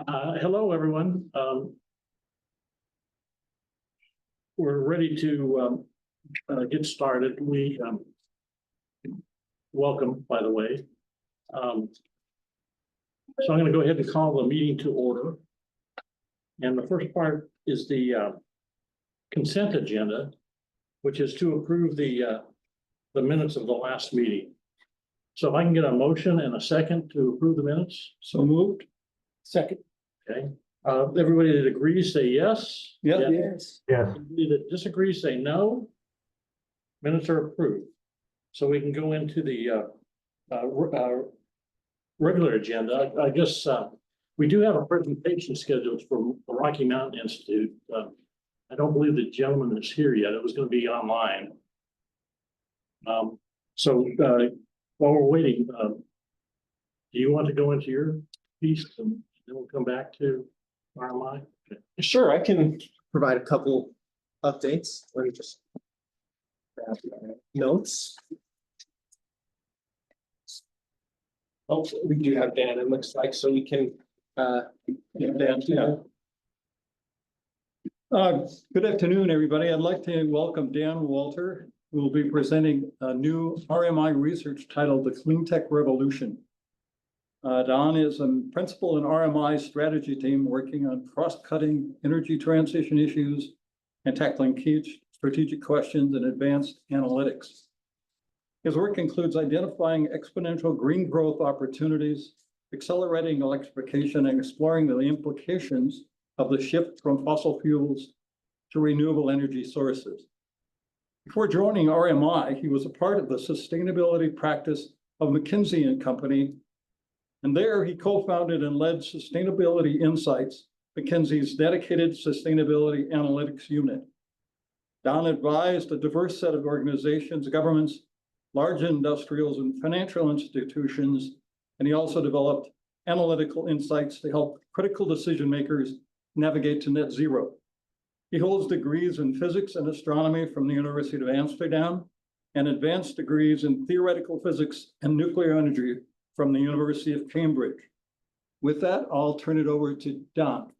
Hello, everyone. We're ready to get started. We welcome, by the way. So I'm going to go ahead and call the meeting to order. And the first part is the consent agenda, which is to approve the minutes of the last meeting. So if I can get a motion and a second to approve the minutes. So moved. Second. Okay. Everybody that agrees, say yes. Yep. Yeah. Yes. Yes. Anybody that disagrees, say no. Minutes are approved. So we can go into the regular agenda. I guess we do have a presentation scheduled from the Rocky Mountain Institute. I don't believe the gentleman is here yet. It was going to be online. So while we're waiting, do you want to go into your piece and then we'll come back to RMI? Okay. Sure, I can provide a couple updates. Let me just grab my notes. Oh, we do have Dan, it looks like, so we can Dan. Good afternoon, everybody. I'd like to welcome Dan Walter, who will be presenting a new RMI research titled The Clean Tech Revolution. Don is a principal in RMI's strategy team working on cross-cutting energy transition issues and tackling key strategic questions in advanced analytics. His work includes identifying exponential green growth opportunities, accelerating electrification, and exploring the implications of the shift from fossil fuels to renewable energy sources. Before joining RMI, he was a part of the sustainability practice of McKinsey & Company, and there he co-founded and led Sustainability Insights, McKinsey's dedicated sustainability analytics unit. Don advised a diverse set of organizations, governments, large industrials, and financial institutions, and he also developed analytical insights to help critical decision makers navigate to net zero. He holds degrees in physics and astronomy from the University of Amsterdam and advanced degrees in theoretical physics and nuclear energy from the University of Cambridge. With that, I'll turn it over to Don.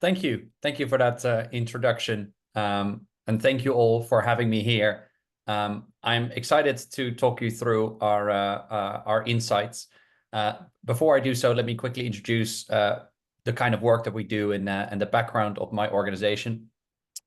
Thank you. Thank you for that introduction. And thank you all for having me here. I'm excited to talk you through our insights. Before I do so, let me quickly introduce the kind of work that we do and the background of my organization.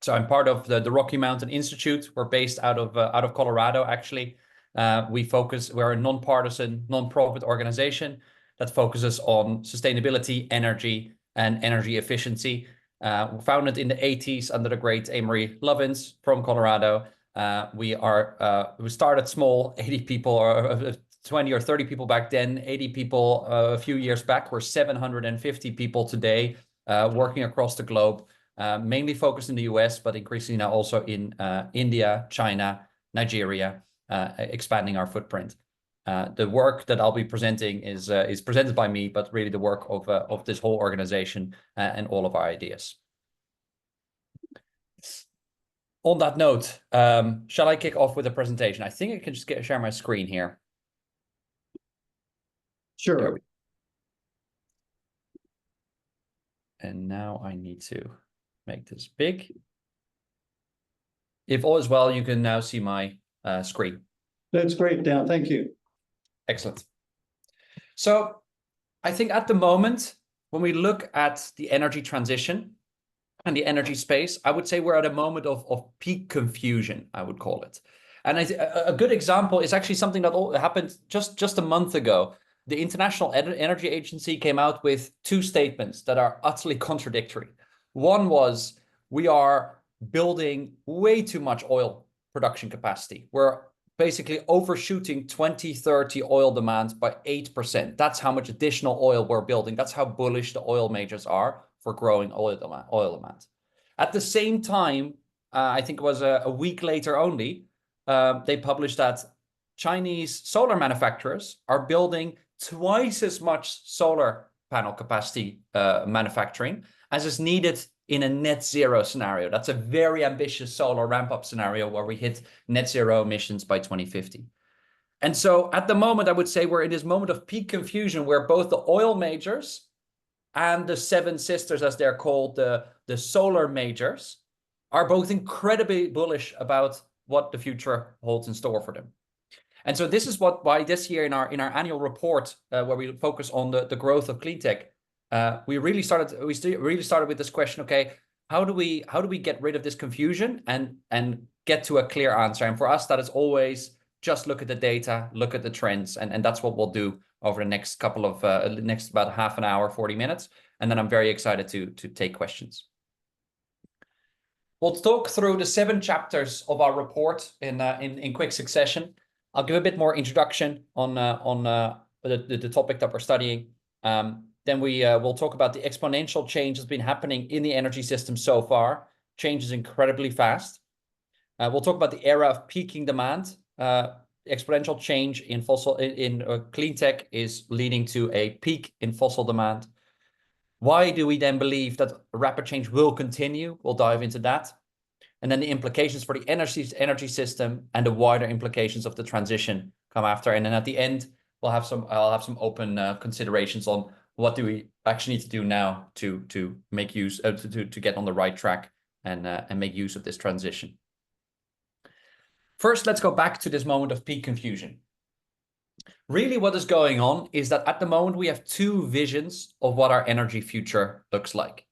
So I'm part of the Rocky Mountain Institute. We're based out of Colorado, actually. We're a nonpartisan, nonprofit organization that focuses on sustainability, energy, and energy efficiency. Founded in the 80s under the great Amory Lovins from Colorado. We started small, 80 people, or 20 or 30 people back then, 80 people a few years back. We're 750 people today, working across the globe, mainly focused in the US, but increasingly now also in India, China, Nigeria, expanding our footprint. The work that I'll be presenting is presented by me, but really the work of this whole organization and all of our ideas. On that note, shall I kick off with a presentation? I think I can just share my screen here. Sure. And now I need to make this big. If all is well, you can now see my screen. That's great, Dan. Thank you. Excellent. So I think at the moment, when we look at the energy transition and the energy space, I would say we're at a moment of peak confusion, I would call it. And a good example is actually something that happened just a month ago. The International Energy Agency came out with two statements that are utterly contradictory. One was, we are building way too much oil production capacity. We're basically overshooting 2030 oil demand by 8%. That's how much additional oil we're building. That's how bullish the oil majors are for growing oil demand. At the same time, I think it was a week later only, they published that Chinese solar manufacturers are building twice as much solar panel capacity manufacturing as is needed in a net zero scenario. That's a very ambitious solar ramp up scenario where we hit net zero emissions by 2050. And so at the moment, I would say we're in this moment of peak confusion where both the oil majors and the seven sisters, as they're called, the solar majors, are both incredibly bullish about what the future holds in store for them. And so this is why this year in our annual report, where we focus on the growth of clean tech, we really started with this question: okay, how do we get rid of this confusion and get to a clear answer? And for us, that is always just look at the data, look at the trends, and that's what we'll do over the next couple of next about half an hour, 40 minutes, and then I'm very excited to take questions. We'll talk through the 7 chapters of our report in quick succession. I'll give a bit more introduction on the topic that we're studying. Then we'll talk about the exponential change that's been happening in the energy system so far. Change is incredibly fast. We'll talk about the era of peaking demand. Exponential change in clean tech is leading to a peak in fossil demand. Why do we then believe that rapid change will continue? We'll dive into that. And then the implications for the energy system and the wider implications of the transition come after. And then at the end, I'll have some open considerations on what do we actually need to do now to make use to get on the right track and make use of this transition. First, let's go back to this moment of peak confusion. Really, what is going on is that at the moment we have 2 visions of what our energy future looks like.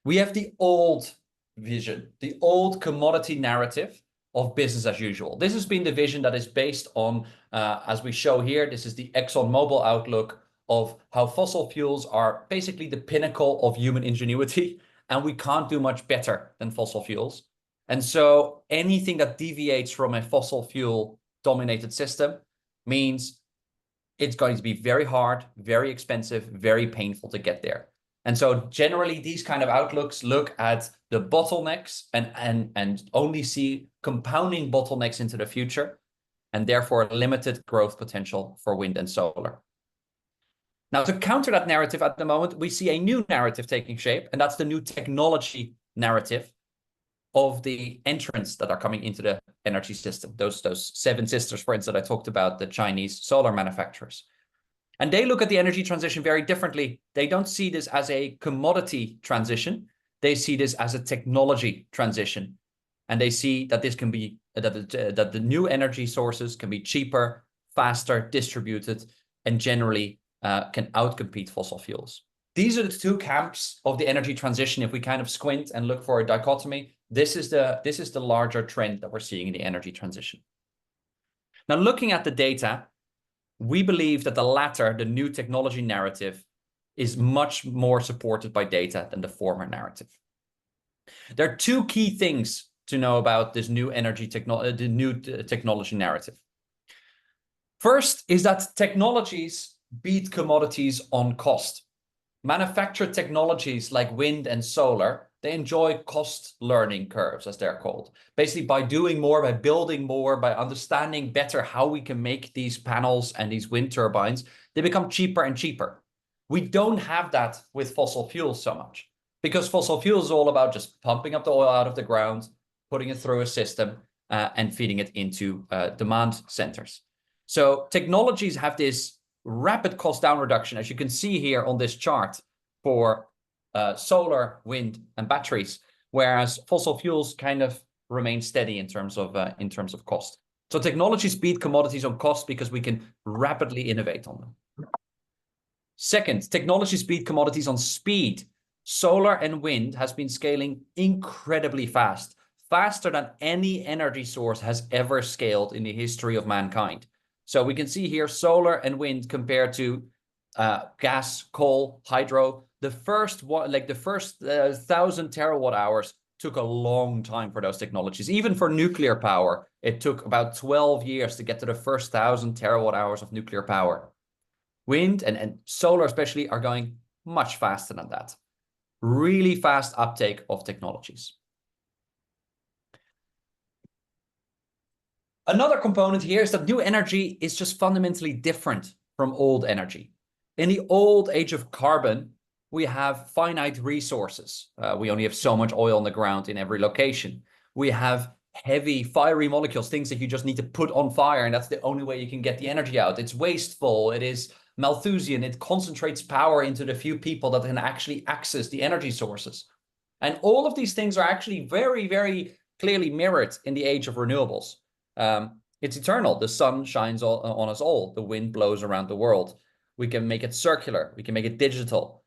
We have the old vision, the old commodity narrative of business as usual. This has been the vision that is based on, as we show here, this is the ExxonMobil outlook of how fossil fuels are basically the pinnacle of human ingenuity, and we can't do much better than fossil fuels. And so anything that deviates from a fossil fuel dominated system means it's going to be very hard, very expensive, very painful to get there. And so generally these kind of outlooks look at the bottlenecks and only see compounding bottlenecks into the future, and therefore limited growth potential for wind and solar. Now, to counter that narrative at the moment, we see a new narrative taking shape, and that's the new technology narrative of the entrants that are coming into the energy system. Those 7 sisters, for instance, that I talked about, the Chinese solar manufacturers. And they look at the energy transition very differently. They don't see this as a commodity transition. They see this as a technology transition. And they see that this can be, that the new energy sources can be cheaper, faster, distributed, and generally can outcompete fossil fuels. These are the 2 camps of the energy transition. If we kind of squint and look for a dichotomy, this is the larger trend that we're seeing in the energy transition. Now, looking at the data, we believe that the latter, the new technology narrative, is much more supported by data than the former narrative. There are 2 key things to know about this new technology narrative. First is that technologies beat commodities on cost. Manufactured technologies like wind and solar, they enjoy cost learning curves, as they're called. Basically, by doing more, by building more, by understanding better how we can make these panels and these wind turbines, they become cheaper and cheaper. We don't have that with fossil fuels so much, because fossil fuels is all about just pumping up the oil out of the ground, putting it through a system, and feeding it into demand centers. So technologies have this rapid cost down reduction, as you can see here on this chart, for solar, wind, and batteries, whereas fossil fuels kind of remain steady in terms of cost. So technologies beat commodities on cost because we can rapidly innovate on them. Second, technologies beat commodities on speed. Solar and wind has been scaling incredibly fast, faster than any energy source has ever scaled in the history of mankind. So we can see here solar and wind compared to gas, coal, hydro. The first 1,000 terawatt hours took a long time for those technologies. Even for nuclear power, it took about 12 years to get to the first 1,000 terawatt hours of nuclear power. Wind and solar especially are going much faster than that. Really fast uptake of technologies. Another component here is that new energy is just fundamentally different from old energy. In the old age of carbon, we have finite resources. We only have so much oil on the ground in every location. We have heavy, fiery molecules, things that you just need to put on fire, and that's the only way you can get the energy out. It's wasteful, it is Malthusian, it concentrates power into the few people that can actually access the energy sources. And all of these things are actually very, very clearly mirrored in the age of renewables. It's eternal. The sun shines on us all. The wind blows around the world. We can make it circular. We can make it digital.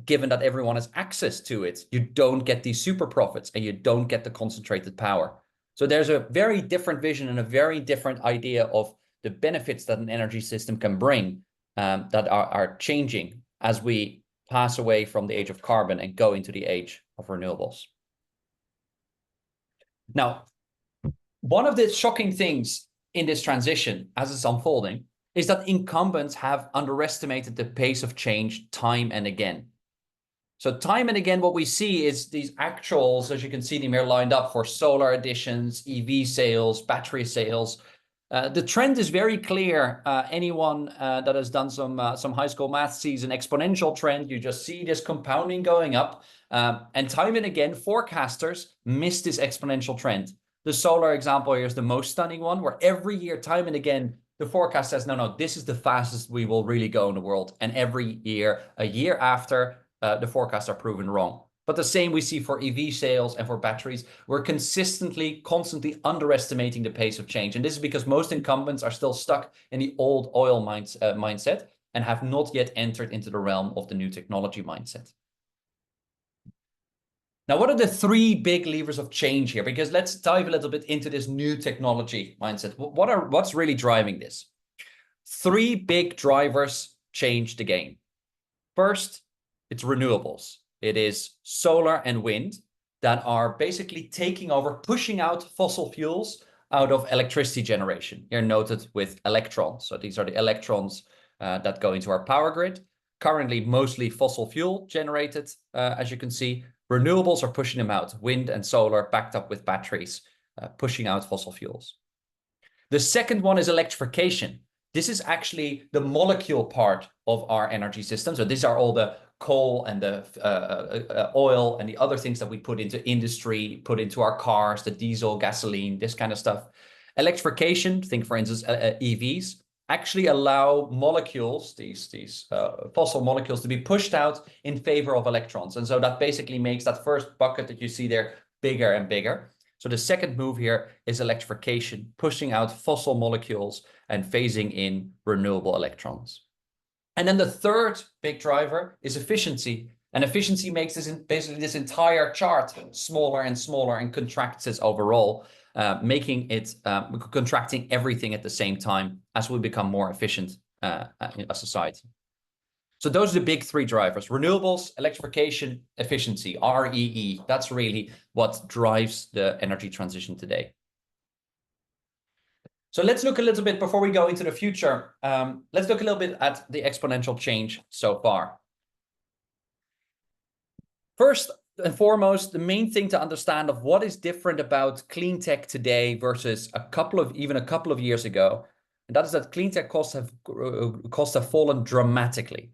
Given that everyone has access to it, you don't get these super profits and you don't get the concentrated power. So there's a very different vision and a very different idea of the benefits that an energy system can bring that are changing as we pass away from the age of carbon and go into the age of renewables. Now, one of the shocking things in this transition as it's unfolding is that incumbents have underestimated the pace of change time and again. So time and again, what we see is these actuals, as you can see them here lined up for solar additions, EV sales, battery sales. The trend is very clear. Anyone that has done some high school math sees an exponential trend. You just see this compounding going up. And time and again, forecasters miss this exponential trend. The solar example here is the most stunning one, where every year, time and again, the forecast says, no, this is the fastest we will really go in the world. And every year, a year after, the forecasts are proven wrong. But the same we see for EV sales and for batteries. We're constantly underestimating the pace of change. And this is because most incumbents are still stuck in the old oil mindset and have not yet entered into the realm of the new technology mindset. Now, what are the three big levers of change here? Because let's dive a little bit into this new technology mindset. What's really driving this? Three big drivers change the game. First, it's renewables. It is solar and wind that are basically taking over, pushing out fossil fuels out of electricity generation. Here noted with electrons. So these are the electrons that go into our power grid. Currently, mostly fossil fuel generated, as you can see. Renewables are pushing them out, wind and solar backed up with batteries, pushing out fossil fuels. The second one is electrification. This is actually the molecule part of our energy system. So these are all the coal and the oil and the other things that we put into industry, put into our cars, the diesel, gasoline, this kind of stuff. Electrification, think for instance, EVs, actually allow molecules, these fossil molecules, to be pushed out in favor of electrons. And so that basically makes that first bucket that you see there bigger and bigger. So the second move here is electrification, pushing out fossil molecules and phasing in renewable electrons. And then the third big driver is efficiency. And efficiency makes basically this entire chart smaller and smaller and contracts it overall, making it contracting everything at the same time as we become more efficient in a society. So those are the big three drivers: renewables, electrification, efficiency, REE. That's really what drives the energy transition today. So let's look a little bit, before we go into the future, let's look a little bit at the exponential change so far. First and foremost, the main thing to understand of what is different about clean tech today versus even a couple of years ago, and that is that clean tech costs have fallen dramatically.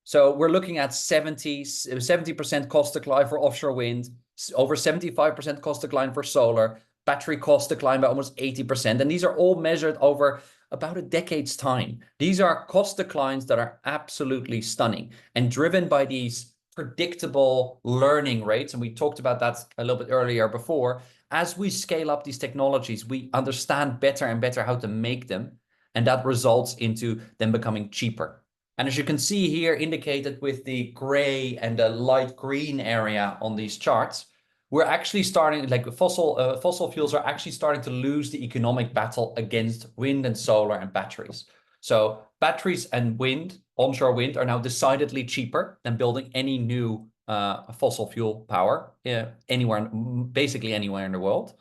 So we're looking at 70% cost decline for offshore wind, over 75% cost decline for solar, battery cost decline by almost 80%. And these are all measured over about a decade's time. These are cost declines that are absolutely stunning and driven by these predictable learning rates. And we talked about that a little bit earlier before. As we scale up these technologies, we understand better and better how to make them. And that results into them becoming cheaper. And as you can see here indicated with the gray and the light green area on these charts, we're actually starting, like fossil fuels are actually starting to lose the economic battle against wind and solar and batteries. So batteries and wind, onshore wind, are now decidedly cheaper than building any new fossil fuel power basically anywhere in the world.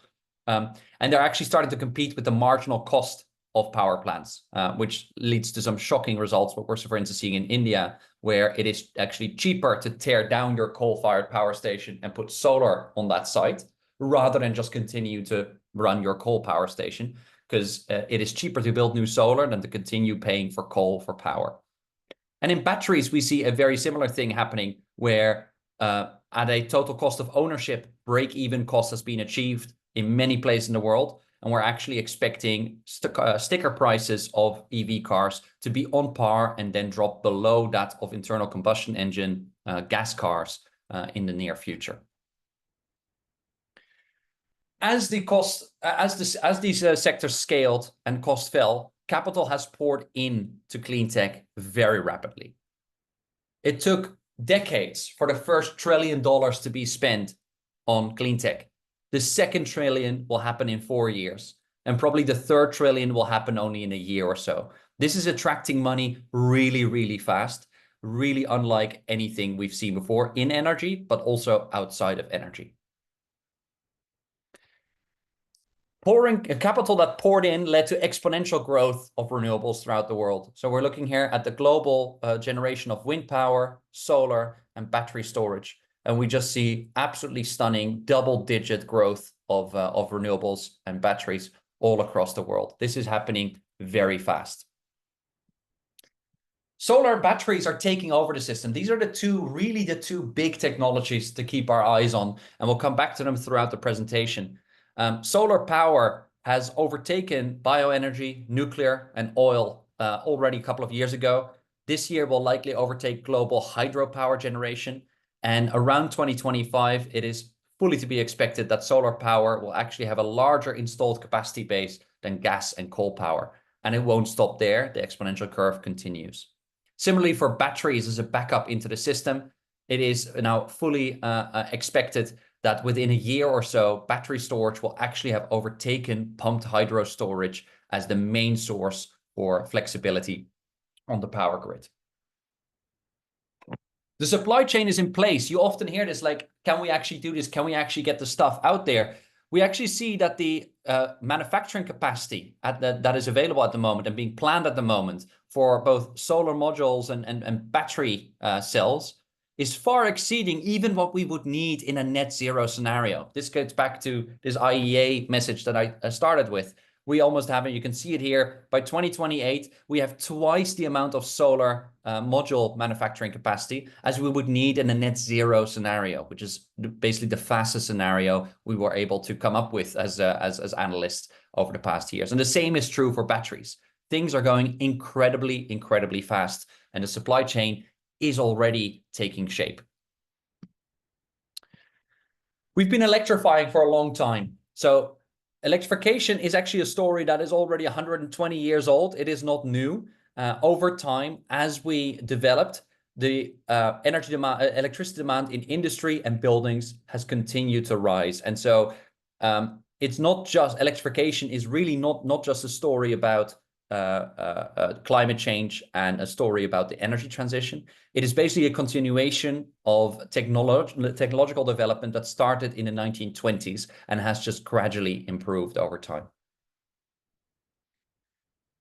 And they're actually starting to compete with the marginal cost of power plants, which leads to some shocking results. What we're, for instance, seeing in India, where it is actually cheaper to tear down your coal-fired power station and put solar on that site, rather than just continue to run your coal power station, because it is cheaper to build new solar than to continue paying for coal for power. And in batteries, we see a very similar thing happening, where at a total cost of ownership, break-even cost has been achieved. in many places in the world. And we're actually expecting sticker prices of EV cars to be on par and then drop below that of internal combustion engine gas cars in the near future. As these sectors scaled and cost fell, capital has poured into clean tech very rapidly. It took decades for the first $1 trillion to be spent on clean tech. The second trillion will happen in 4 years, and probably the third trillion will happen only in a year or so. This is attracting money really, really fast, really unlike anything we've seen before in energy, but also outside of energy. Capital that poured in led to exponential growth of renewables throughout the world. So we're looking here at the global generation of wind power, solar, and battery storage. And we just see absolutely stunning double-digit growth of renewables and batteries all across the world. This is happening very fast. Solar batteries are taking over the system. These are the two big technologies to keep our eyes on, and we'll come back to them throughout the presentation. Solar power has overtaken bioenergy, nuclear, and oil already a couple of years ago. This year will likely overtake global hydropower generation. And around 2025, it is fully to be expected that solar power will actually have a larger installed capacity base than gas and coal power. And it won't stop there. The exponential curve continues. Similarly, for batteries as a backup into the system, it is now fully expected that within a year or so, battery storage will actually have overtaken pumped hydro storage as the main source for flexibility on the power grid. The supply chain is in place. You often hear this like, can we actually do this? Can we actually get the stuff out there? We actually see that the manufacturing capacity that is available at the moment and being planned at the moment for both solar modules and battery cells is far exceeding even what we would need in a net zero scenario. This gets back to this IEA message that I started with. We almost have it, you can see it here, by 2028, we have twice the amount of solar module manufacturing capacity as we would need in a net zero scenario, which is basically the fastest scenario we were able to come up with as analysts over the past years. And the same is true for batteries. Things are going incredibly, incredibly fast, and the supply chain is already taking shape. We've been electrifying for a long time. So electrification is actually a story that is already 120 years old. It is not new. Over time, as we developed, the electricity demand in industry and buildings has continued to rise. And so it's not just, electrification is really not just a story about climate change and a story about the energy transition. It is basically a continuation of technological development that started in the 1920s and has just gradually improved over time.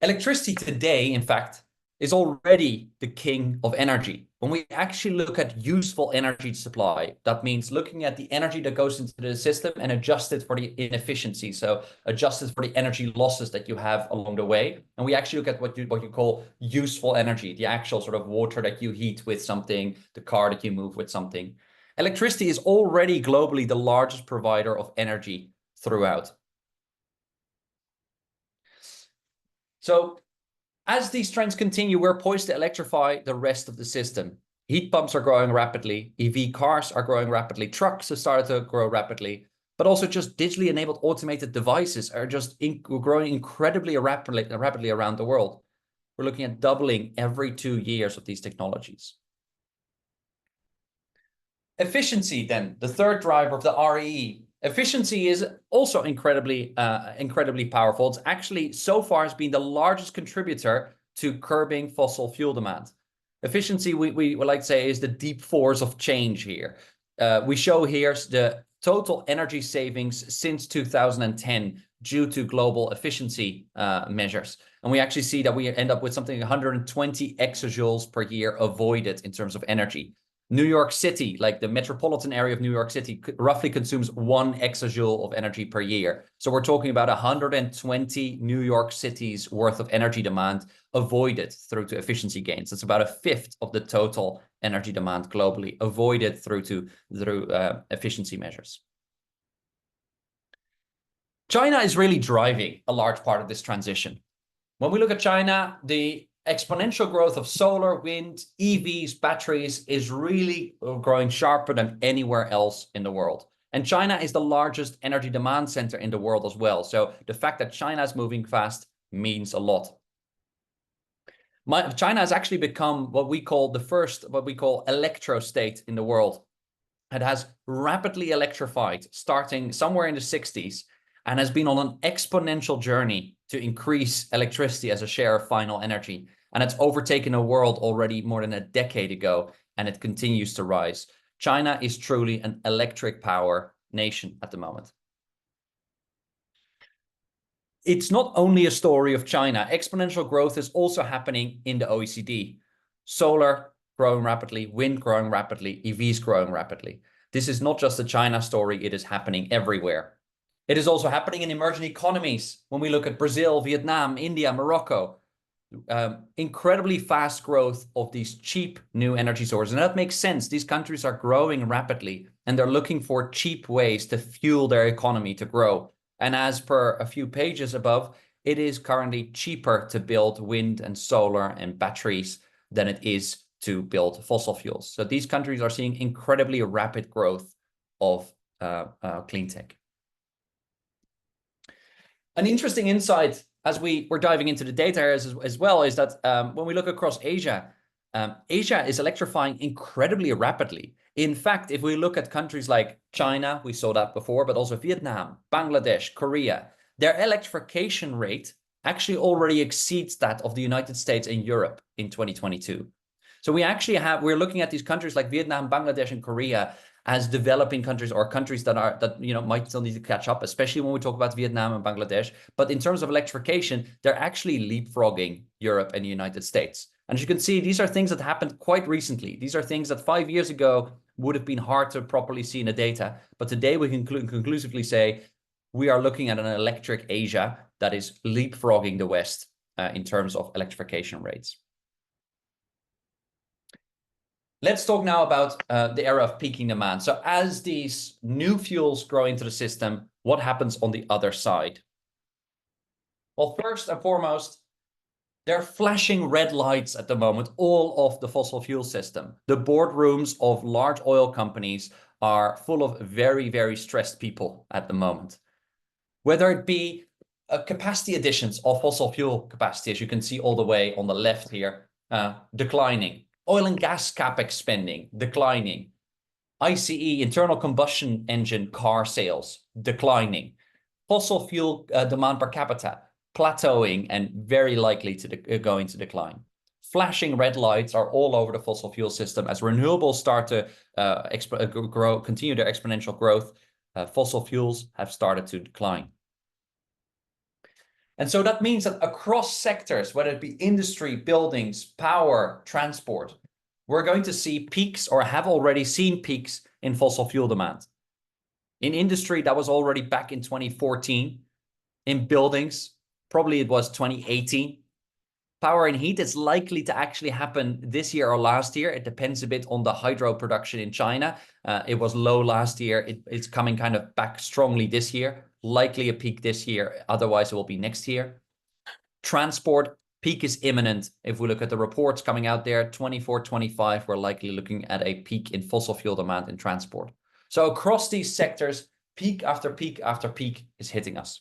Electricity today, in fact, is already the king of energy. When we actually look at useful energy supply, that means looking at the energy that goes into the system and adjust it for the inefficiency. So adjust it for the energy losses that you have along the way. And we actually look at what you call useful energy, the actual sort of water that you heat with something, the car that you move with something. Electricity is already globally the largest provider of energy throughout. So as these trends continue, we're poised to electrify the rest of the system. Heat pumps are growing rapidly. EV cars are growing rapidly. Trucks have started to grow rapidly. But also just digitally enabled automated devices are just growing incredibly rapidly around the world. We're looking at doubling every 2 years of these technologies. Efficiency, then, the third driver of the REE. Efficiency is also incredibly powerful. It's actually so far has been the largest contributor to curbing fossil fuel demand. Efficiency, we would like to say, is the deep force of change here. We show here the total energy savings since 2010 due to global efficiency measures. And we actually see that we end up with something 120 exajoules per year avoided in terms of energy. New York City, like the metropolitan area of New York City, roughly consumes 1 exajoule of energy per year. So we're talking about 120 New York cities worth of energy demand avoided through to efficiency gains. That's about 1/5 of the total energy demand globally avoided through efficiency measures. China is really driving a large part of this transition. When we look at China, the exponential growth of solar, wind, EVs, batteries is really growing sharper than anywhere else in the world. And China is the largest energy demand center in the world as well. So the fact that China is moving fast means a lot. China has actually become what we call the first, what we call electro state in the world. It has rapidly electrified starting somewhere in the 60s and has been on an exponential journey to increase electricity as a share of final energy. And it's overtaken the world already more than a decade ago, and it continues to rise. China is truly an electric power nation at the moment. It's not only a story of China. Exponential growth is also happening in the OECD. Solar growing rapidly, wind growing rapidly, EVs growing rapidly. This is not just a China story, it is happening everywhere. It is also happening in emerging economies. When we look at Brazil, Vietnam, India, Morocco, incredibly fast growth of these cheap new energy sources. And that makes sense. These countries are growing rapidly and they're looking for cheap ways to fuel their economy to grow. And as per a few pages above, it is currently cheaper to build wind and solar and batteries than it is to build fossil fuels. So these countries are seeing incredibly rapid growth of clean tech. An interesting insight as we're diving into the data areas as well is that when we look across Asia, Asia is electrifying incredibly rapidly. In fact, if we look at countries like China, we saw that before, but also Vietnam, Bangladesh, Korea, their electrification rate actually already exceeds that of the United States and Europe in 2022. So we're looking at these countries like Vietnam, Bangladesh, and Korea as developing countries or countries that might still need to catch up, especially when we talk about Vietnam and Bangladesh. But in terms of electrification, they're actually leapfrogging Europe and the United States. And as you can see, these are things that happened quite recently. These are things that 5 years ago would have been hard to properly see in the data. But today we can conclusively say we are looking at an electric Asia that is leapfrogging the West in terms of electrification rates. Let's talk now about the era of peaking demand. So as these new fuels grow into the system, what happens on the other side? Well, first and foremost, there are flashing red lights at the moment, all of the fossil fuel system. The boardrooms of large oil companies are full of very, very stressed people at the moment. Whether it be capacity additions of fossil fuel capacity, as you can see all the way on the left here, declining. Oil and gas capex spending, declining. ICE, internal combustion engine car sales, declining. Fossil fuel demand per capita, plateauing and very likely to go into decline. Flashing red lights are all over the fossil fuel system as renewables start to continue their exponential growth. Fossil fuels have started to decline. And so that means that across sectors, whether it be industry, buildings, power, transport, we're going to see peaks or have already seen peaks in fossil fuel demand. In industry, that was already back in 2014. In buildings, probably it was 2018. Power and heat is likely to actually happen this year or last year. It depends a bit on the hydro production in China. It was low last year. It's coming kind of back strongly this year. Likely a peak this year. Otherwise, it will be next year. Transport, peak is imminent. If we look at the reports coming out there, 24, 25, we're likely looking at a peak in fossil fuel demand in transport. So across these sectors, peak after peak after peak is hitting us.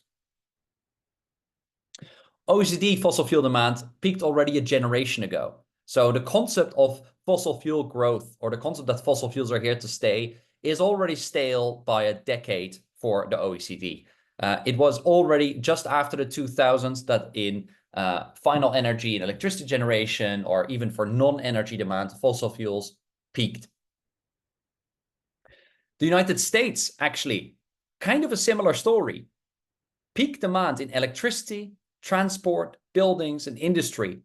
OECD fossil fuel demand peaked already a generation ago. So the concept of fossil fuel growth, or the concept that fossil fuels are here to stay, is already stale by a decade for the OECD. It was already just after the 2000s that in final energy and electricity generation, or even for non-energy demand, fossil fuels peaked. The United States, actually, kind of a similar story. Peak demand in electricity, transport, buildings, and industry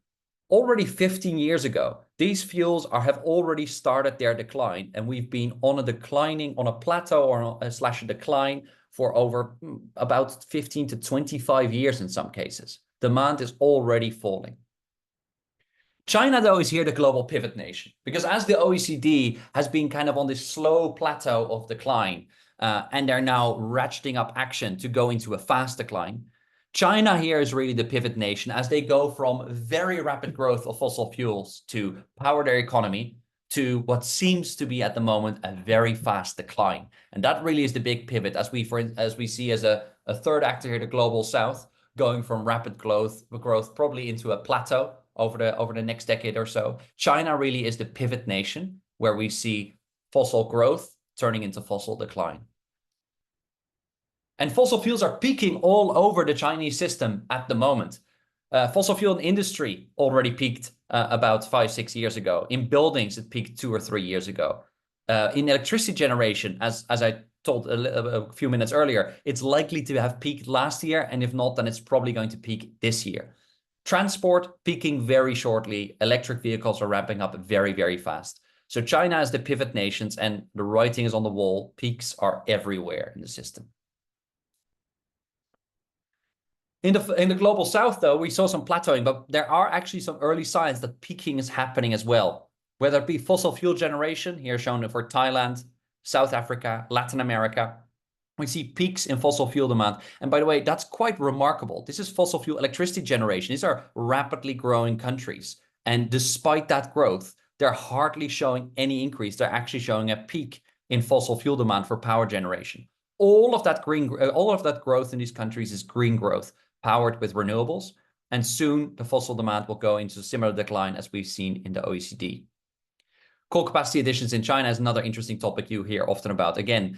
already 15 years ago. These fuels have already started their decline, and we've been on a plateau or a decline for over about 15 to 25 years in some cases. Demand is already falling. China, though, is here the global pivot nation, because as the OECD has been kind of on this slow plateau of decline, and they're now ratcheting up action to go into a fast decline. China here is really the pivot nation as they go from very rapid growth of fossil fuels to power their economy to what seems to be at the moment a very fast decline. And that really is the big pivot as we see as a third actor here, the global south, going from rapid growth probably into a plateau over the next decade or so. China really is the pivot nation where we see fossil growth turning into fossil decline. And fossil fuels are peaking all over the Chinese system at the moment. Fossil fuel industry already peaked about 5-6 years ago. In buildings, it peaked 2 or 3 years ago. In electricity generation, as I told a few minutes earlier, it's likely to have peaked last year, and if not, then it's probably going to peak this year. Transport peaking very shortly. Electric vehicles are ramping up very, very fast. So China is the pivot nations, and the writing is on the wall. Peaks are everywhere in the system. In the global south, though, we saw some plateauing, but there are actually some early signs that peaking is happening as well. Whether it be fossil fuel generation, here shown for Thailand, South Africa, Latin America, we see peaks in fossil fuel demand. And by the way, that's quite remarkable. This is fossil fuel electricity generation. These are rapidly growing countries. And despite that growth, they're hardly showing any increase. They're actually showing a peak in fossil fuel demand for power generation. All of that growth in these countries is green growth, powered with renewables, and soon the fossil demand will go into similar decline as we've seen in the OECD. Coal capacity additions in China is another interesting topic you hear often about. Again,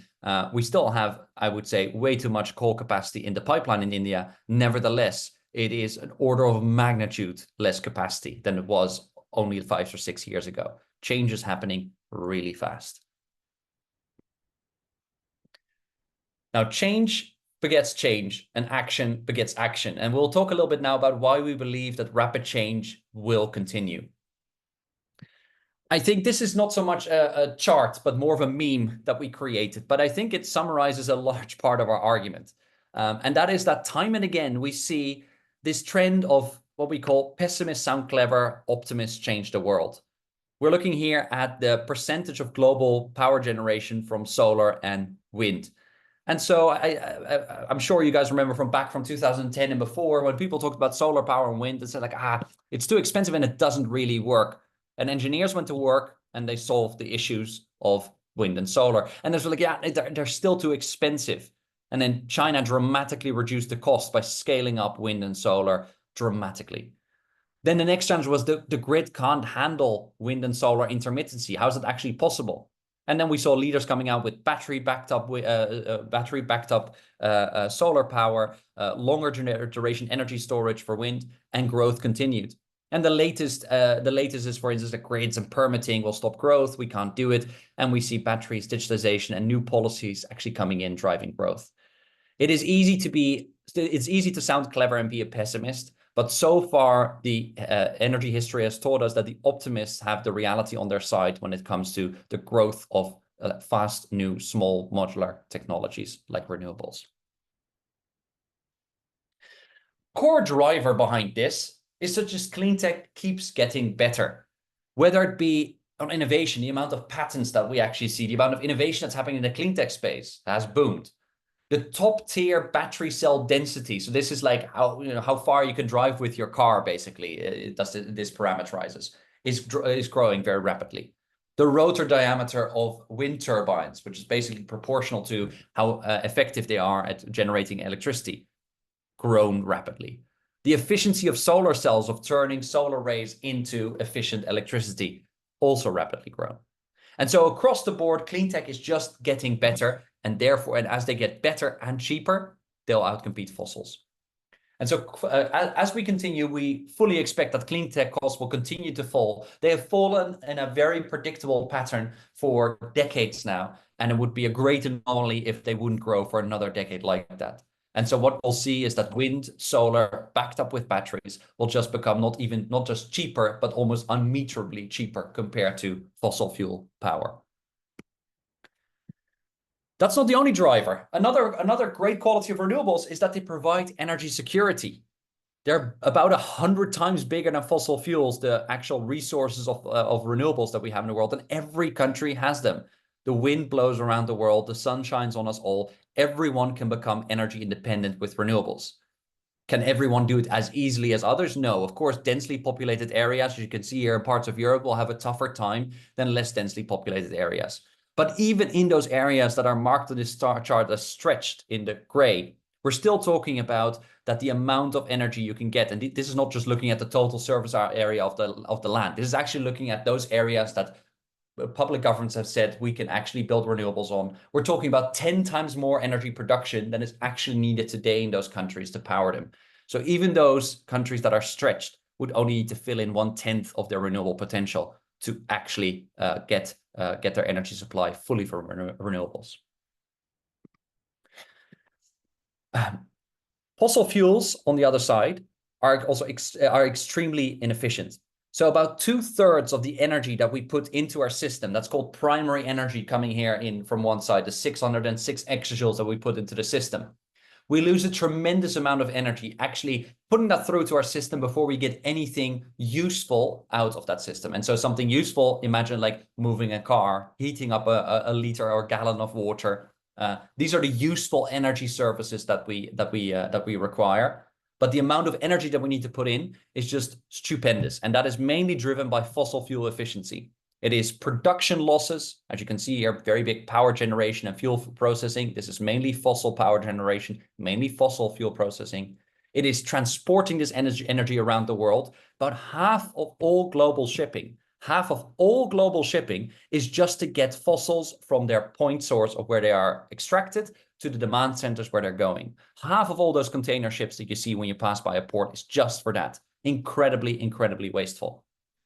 we still have, I would say, way too much coal capacity in the pipeline in India. Nevertheless, it is an order of magnitude less capacity than it was only 5 or 6 years ago. Change is happening really fast. Now, change begets change, and action begets action. And we'll talk a little bit now about why we believe that rapid change will continue. I think this is not so much a chart, but more of a meme that we created. But I think it summarizes a large part of our argument. And that is that time and again, we see this trend of what we call pessimists sound clever, optimists change the world. We're looking here at the percentage of global power generation from solar and wind. And so I'm sure you guys remember from back from 2010 and before, when people talked about solar power and wind, they said like, it's too expensive and it doesn't really work. And engineers went to work and they solved the issues of wind and solar. And they're like, yeah, they're still too expensive. And then China dramatically reduced the cost by scaling up wind and solar dramatically. Then the next challenge was the grid can't handle wind and solar intermittency. How is it actually possible? And then we saw leaders coming out with battery backed up solar power, longer duration energy storage for wind, and growth continued. And the latest is, for instance, that grids and permitting will stop growth. We can't do it. And we see batteries, digitalization, and new policies actually coming in, driving growth. It's easy to sound clever and be a pessimist. But so far, the energy history has taught us that the optimists have the reality on their side when it comes to the growth of fast, new, small, modular technologies like renewables. Core driver behind this is that just clean tech keeps getting better. Whether it be on innovation, the amount of patents that we actually see, the amount of innovation that's happening in the clean tech space has boomed. The top tier battery cell density, so this is like how far you can drive with your car, basically, this parameterizes, is growing very rapidly. The rotor diameter of wind turbines, which is basically proportional to how effective they are at generating electricity, grown rapidly. The efficiency of solar cells of turning solar rays into efficient electricity, also rapidly grown. And so across the board, clean tech is just getting better. And therefore, and as they get better and cheaper, they'll outcompete fossils. And so as we continue, we fully expect that clean tech costs will continue to fall. They have fallen in a very predictable pattern for decades now. And it would be a great anomaly if they wouldn't grow for another decade like that. And so what we'll see is that wind, solar, backed up with batteries, will just become not just cheaper, but almost unmeasurably cheaper compared to fossil fuel power. That's not the only driver. Another great quality of renewables is that they provide energy security. They're about 100 times bigger than fossil fuels, the actual resources of renewables that we have in the world, and every country has them. The wind blows around the world, the sun shines on us all. Everyone can become energy independent with renewables. Can everyone do it as easily as others? No. Of course, densely populated areas, as you can see here in parts of Europe, will have a tougher time than less densely populated areas. But even in those areas that are marked on this star chart as stretched in the gray, we're still talking about that the amount of energy you can get. And this is not just looking at the total surface area of the land. This is actually looking at those areas that public governments have said we can actually build renewables on. We're talking about 10 times more energy production than is actually needed today in those countries to power them. So even those countries that are stretched would only need to fill in 1/10 of their renewable potential to actually get their energy supply fully from renewables. Fossil fuels, on the other side, are also extremely inefficient. So about 2/3 of the energy that we put into our system, that's called primary energy coming here in from one side, the 606 exajoules that we put into the system. We lose a tremendous amount of energy actually putting that through to our system before we get anything useful out of that system. And so something useful, imagine like moving a car, heating up a liter or gallon of water. These are the useful energy services that we require. But the amount of energy that we need to put in is just stupendous. And that is mainly driven by fossil fuel efficiency. It is production losses, as you can see here, very big power generation and fuel processing. This is mainly fossil power generation, mainly fossil fuel processing. It is transporting this energy around the world. About half of all global shipping is just to get fossils from their point source of where they are extracted to the demand centers where they're going. Half of all those container ships that you see when you pass by a port is just for that. Incredibly, incredibly wasteful.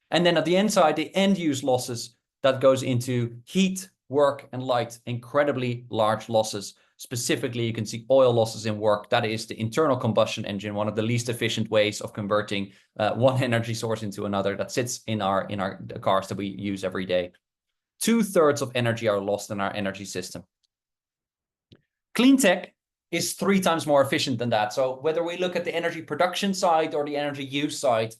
And then at the end side, the end use losses that goes into heat, work, and light, incredibly large losses. Specifically, you can see oil losses in work. That is the internal combustion engine, one of the least efficient ways of converting one energy source into another that sits in our cars that we use every day. 2/3 of energy are lost in our energy system. Clean tech is 3 times more efficient than that. So whether we look at the energy production side or the energy use side,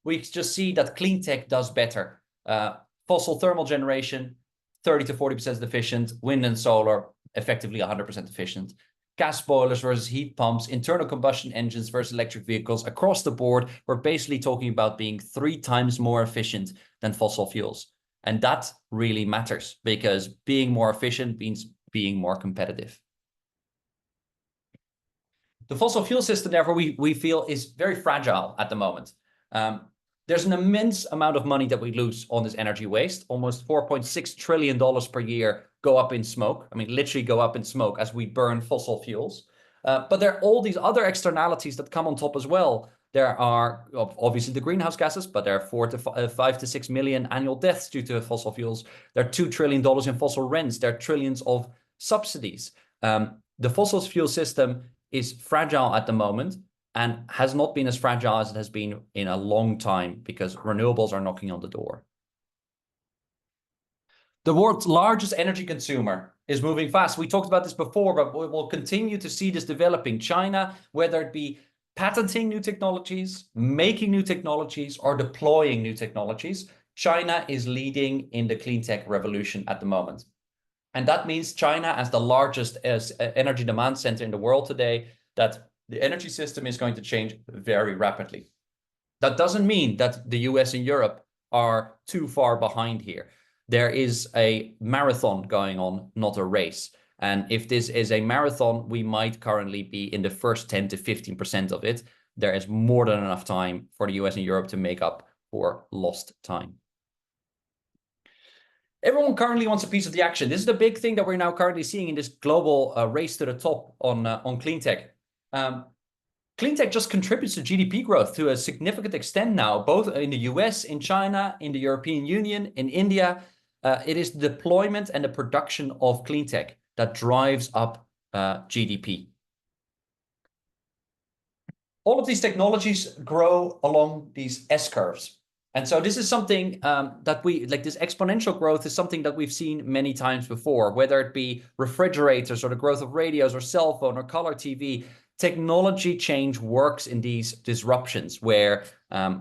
we just see that clean tech does better. Fossil thermal generation, 30 to 40% efficient. Wind and solar, effectively 100% efficient. Gas boilers versus heat pumps, internal combustion engines versus electric vehicles. Across the board, we're basically talking about being 3 times more efficient than fossil fuels. And that really matters because being more efficient means being more competitive. The fossil fuel system, therefore, we feel is very fragile at the moment. There's an immense amount of money that we lose on this energy waste. Almost $4.6 trillion per year go up in smoke. I mean, literally go up in smoke as we burn fossil fuels. But there are all these other externalities that come on top as well. There are obviously the greenhouse gases, but there are 5 to 6 million annual deaths due to fossil fuels. There are $2 trillion in fossil rents. There are trillions of subsidies. The fossil fuel system is fragile at the moment and has not been as fragile as it has been in a long time because renewables are knocking on the door. The world's largest energy consumer is moving fast. We talked about this before, but we will continue to see this developing. China, whether it be patenting new technologies, making new technologies, or deploying new technologies, China is leading in the clean tech revolution at the moment. And that means China, as the largest energy demand center in the world today, that the energy system is going to change very rapidly. That doesn't mean that the US and Europe are too far behind here. There is a marathon going on, not a race. And if this is a marathon, we might currently be in the first 10 to 15% of it. There is more than enough time for the US and Europe to make up for lost time. Everyone currently wants a piece of the action. This is the big thing that we're now currently seeing in this global race to the top on clean tech. Clean tech just contributes to GDP growth to a significant extent now, both in the US, in China, in the European Union, in India. It is the deployment and the production of clean tech that drives up GDP. All of these technologies grow along these S-curves. And so this is something that this exponential growth is something that we've seen many times before, whether it be refrigerators or the growth of radios or cell phone or color TV. Technology change works in these disruptions where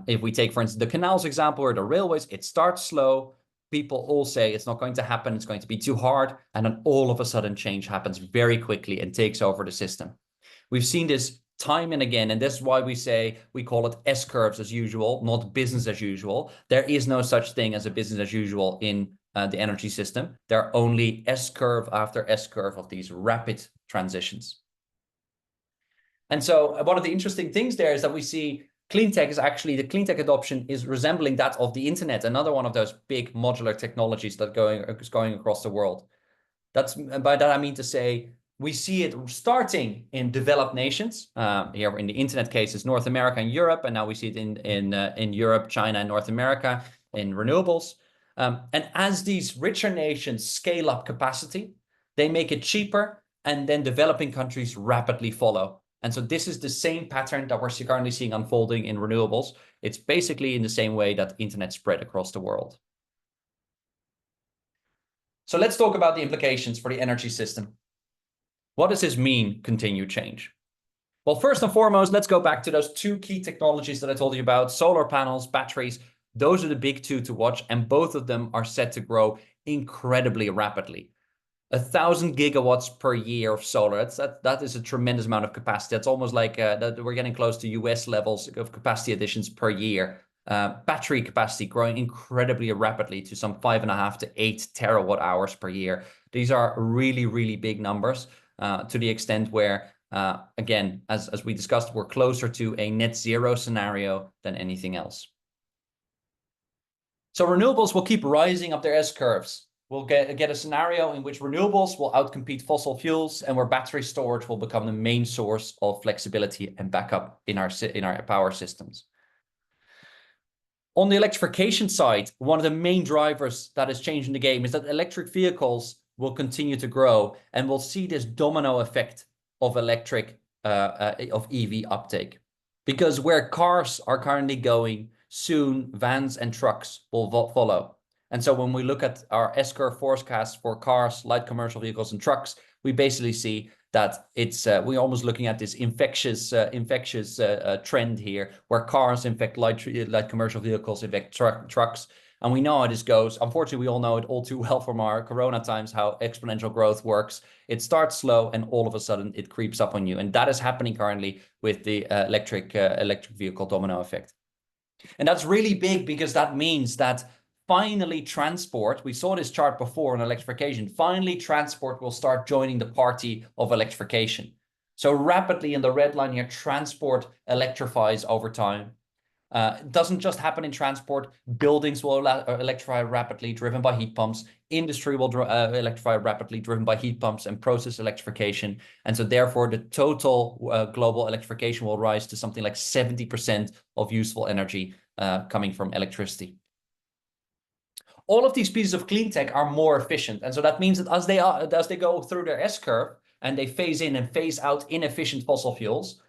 if we take, for instance, the canals example or the railways, it starts slow, people all say it's not going to happen, it's going to be too hard, and then all of a sudden change happens very quickly and takes over the system. We've seen this time and again, and this is why we say we call it S-curves as usual, not business as usual. There is no such thing as a business as usual in the energy system. There are only S-curve after S-curve of these rapid transitions. And so one of the interesting things there is that we see clean tech is actually, the clean tech adoption is resembling that of the internet, another one of those big modular technologies that is going across the world. By that I mean to say, we see it starting in developed nations. Here in the internet case, it's North America and Europe, and now we see it in Europe, China, and North America in renewables. And as these richer nations scale up capacity, they make it cheaper, and then developing countries rapidly follow. And so this is the same pattern that we're currently seeing unfolding in renewables. It's basically in the same way that internet spread across the world. So let's talk about the implications for the energy system. What does this mean, continued change? Well, first and foremost, let's go back to those two key technologies that I told you about, solar panels, batteries. Those are the big two to watch, and both of them are set to grow incredibly rapidly. 1,000 gigawatts per year of solar. That is a tremendous amount of capacity. That's almost like that we're getting close to US levels of capacity additions per year. Battery capacity growing incredibly rapidly to some 5.5 to 8 terawatt hours per year. These are really, really big numbers to the extent where, again, as we discussed, we're closer to a net zero scenario than anything else. So renewables will keep rising up their S-curves. We'll get a scenario in which renewables will outcompete fossil fuels, and where battery storage will become the main source of flexibility and backup in our power systems. On the electrification side, one of the main drivers that is changing the game is that electric vehicles will continue to grow, and we'll see this domino effect of of EV uptake. Because where cars are currently going, soon vans and trucks will follow. And so when we look at our S-curve forecast for cars, light commercial vehicles, and trucks, we basically see that we're almost looking at this infectious trend here, where cars infect light commercial vehicles, infect trucks. And we know how this goes. Unfortunately, we all know it all too well from our Corona times, how exponential growth works. It starts slow, and all of a sudden it creeps up on you. And that is happening currently with the electric vehicle domino effect. And that's really big, because that means that finally transport, we saw this chart before on electrification, finally transport will start joining the party of electrification. So rapidly in the red line here, transport electrifies over time. It doesn't just happen in transport. Buildings will electrify rapidly, driven by heat pumps. Industry will electrify rapidly, driven by heat pumps and process electrification. And so therefore, the total global electrification will rise to something like 70% of useful energy coming from electricity. All of these pieces of clean tech are more efficient. And so that means that as they go through their S-curve and they phase in and phase out inefficient fossil fuels,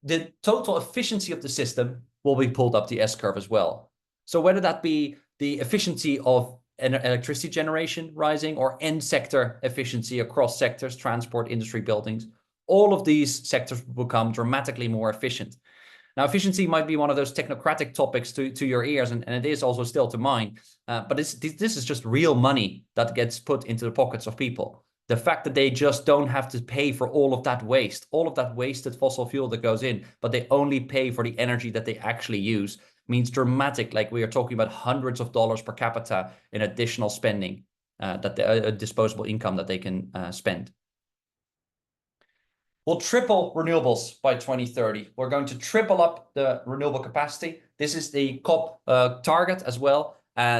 the total efficiency of the system will be pulled up the S-curve as well. So whether that be the efficiency of electricity generation rising, or end sector efficiency across sectors, transport, industry, buildings, all of these sectors will become dramatically more efficient. Now, efficiency might be one of those technocratic topics to your ears, and it is also still to mine. But this is just real money that gets put into the pockets of people. The fact that they just don't have to pay for all of that wasted fossil fuel that goes in, but they only pay for the energy that they actually use, means dramatic, like we are talking about hundreds of dollars per capita in additional spending, disposable income that they can spend. We'll triple renewables by 2030. We're going to triple up the renewable capacity. This is the COP target as well.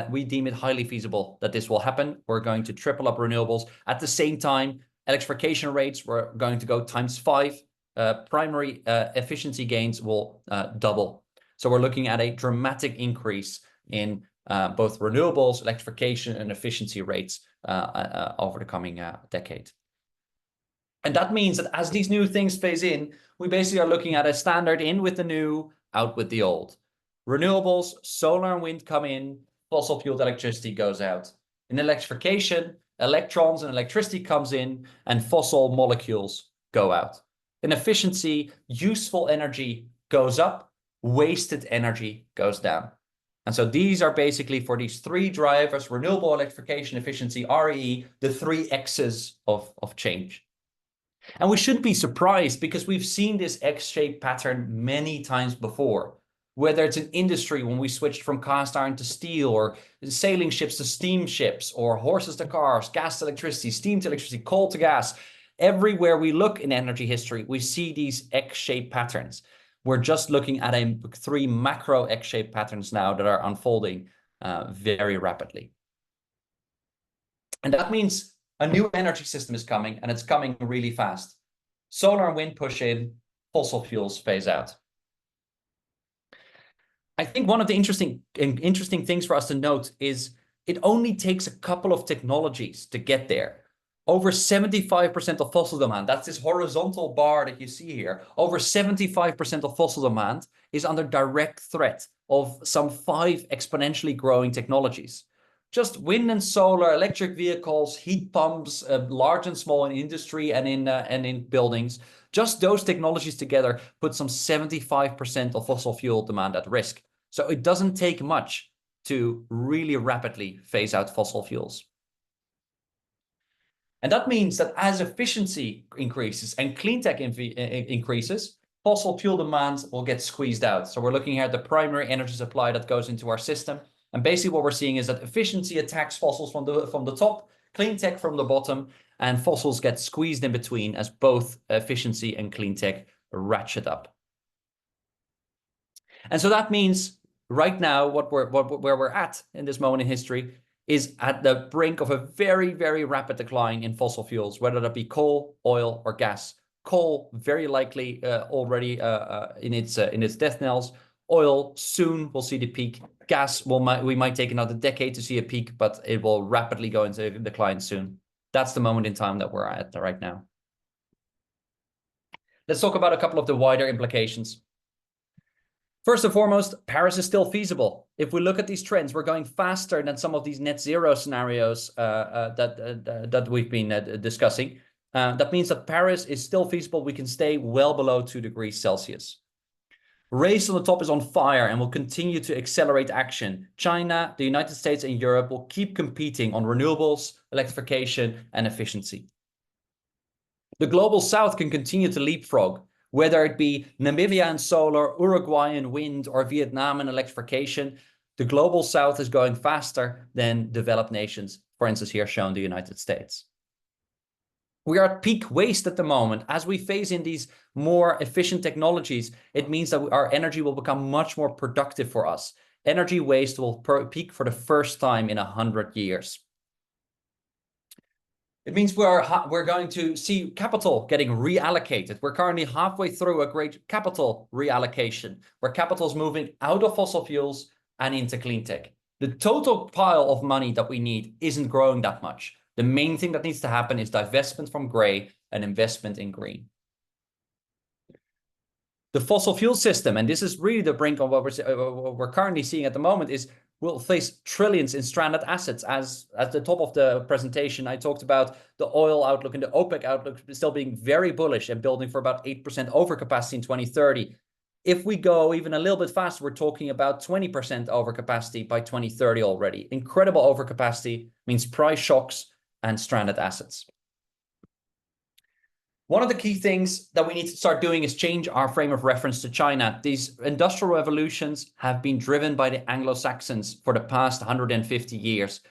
We deem it highly feasible that this will happen. We're going to triple up renewables. At the same time, electrification rates, we're going to go ×5. Primary efficiency gains will double. So we're looking at a dramatic increase in both renewables, electrification, and efficiency rates over the coming decade. And that means that as these new things phase in, we basically are looking at a standard in with the new, out with the old. Renewables, solar and wind come in, fossil fueled electricity goes out. In electrification, electrons and electricity comes in, and fossil molecules go out. In efficiency, useful energy goes up, wasted energy goes down. And so these are basically for these three drivers: renewable, electrification, efficiency, RE, the three X's of change. And we shouldn't be surprised because we've seen this X-shaped pattern many times before. Whether it's in industry, when we switched from cast iron to steel, or sailing ships to steamships, or horses to cars, gas to electricity, steam to electricity, coal to gas. Everywhere we look in energy history, we see these X-shaped patterns. We're just looking at three macro X-shaped patterns now that are unfolding very rapidly. And that means a new energy system is coming, and it's coming really fast. Solar and wind push in, fossil fuels phase out. I think one of the interesting things for us to note is it only takes a couple of technologies to get there. Over 75% of fossil demand, that's this horizontal bar that you see here, over 75% of fossil demand is under direct threat of some 5 exponentially growing technologies. Just wind and solar, electric vehicles, heat pumps, large and small in industry and in buildings. Just those technologies together put some 75% of fossil fuel demand at risk. So it doesn't take much to really rapidly phase out fossil fuels. And that means that as efficiency increases and clean tech increases, fossil fuel demand will get squeezed out. So we're looking here at the primary energy supply that goes into our system. And basically what we're seeing is that efficiency attacks fossils from the top, clean tech from the bottom, and fossils get squeezed in between as both efficiency and clean tech ratchet up. And so that means right now where we're at in this moment in history is at the brink of a very, very rapid decline in fossil fuels, whether that be coal, oil, or gas. Coal very likely already in its death knells. Oil soon will see the peak. Gas we might take another decade to see a peak, but it will rapidly go into decline soon. That's the moment in time that we're at right now. Let's talk about a couple of the wider implications. First and foremost, Paris is still feasible. If we look at these trends, we're going faster than some of these net zero scenarios that we've been discussing. That means that Paris is still feasible. We can stay well below 2 degrees Celsius. Race on the top is on fire and will continue to accelerate action. China, the United States, and Europe will keep competing on renewables, electrification, and efficiency. The global south can continue to leapfrog, whether it be Namibia and solar, Uruguay and wind, or Vietnam and electrification. The global south is going faster than developed nations, for instance, here shown the United States. We are at peak waste at the moment. As we phase in these more efficient technologies, it means that our energy will become much more productive for us. Energy waste will peak for the first time in 100 years. It means we're going to see capital getting reallocated. We're currently halfway through a great capital reallocation, where capital is moving out of fossil fuels and into clean tech. The total pile of money that we need isn't growing that much. The main thing that needs to happen is divestment from gray and investment in green. The fossil fuel system, and this is really the brink of what we're currently seeing at the moment, is we'll face trillions in stranded assets. As at the top of the presentation, I talked about the oil outlook and the OPEC outlook still being very bullish and building for about 8% overcapacity in 2030. If we go even a little bit faster, we're talking about 20% overcapacity by 2030 already. Incredible overcapacity means price shocks and stranded assets. One of the key things that we need to start doing is change our frame of reference to China. These industrial revolutions have been driven by the Anglo-Saxons for the past 150 years.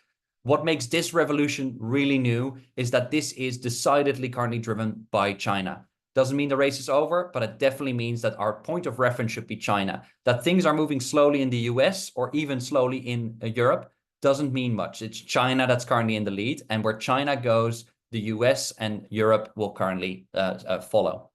What makes this revolution really new is that this is decidedly currently driven by China. Doesn't mean the race is over, but it definitely means that our point of reference should be China. That things are moving slowly in the US or even slowly in Europe doesn't mean much. It's China that's currently in the lead, and where China goes, the US and Europe will currently follow.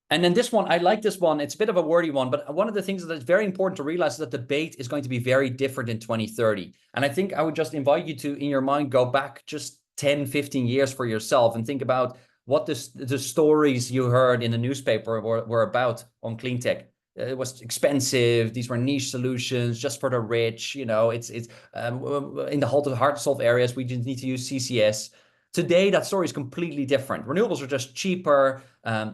And then this one, I like this one. It's a bit of a wordy one, but one of the things that's very important to realize is that the debate is going to be very different in 2030. And I think I would just invite you to, in your mind, go back just 10, 15 years for yourself and think about what the stories you heard in the newspaper were about on clean tech. It was expensive. These were niche solutions just for the rich. You know, it's in the hard to solve areas, we just need to use CCS. Today, that story is completely different. Renewables are just cheaper.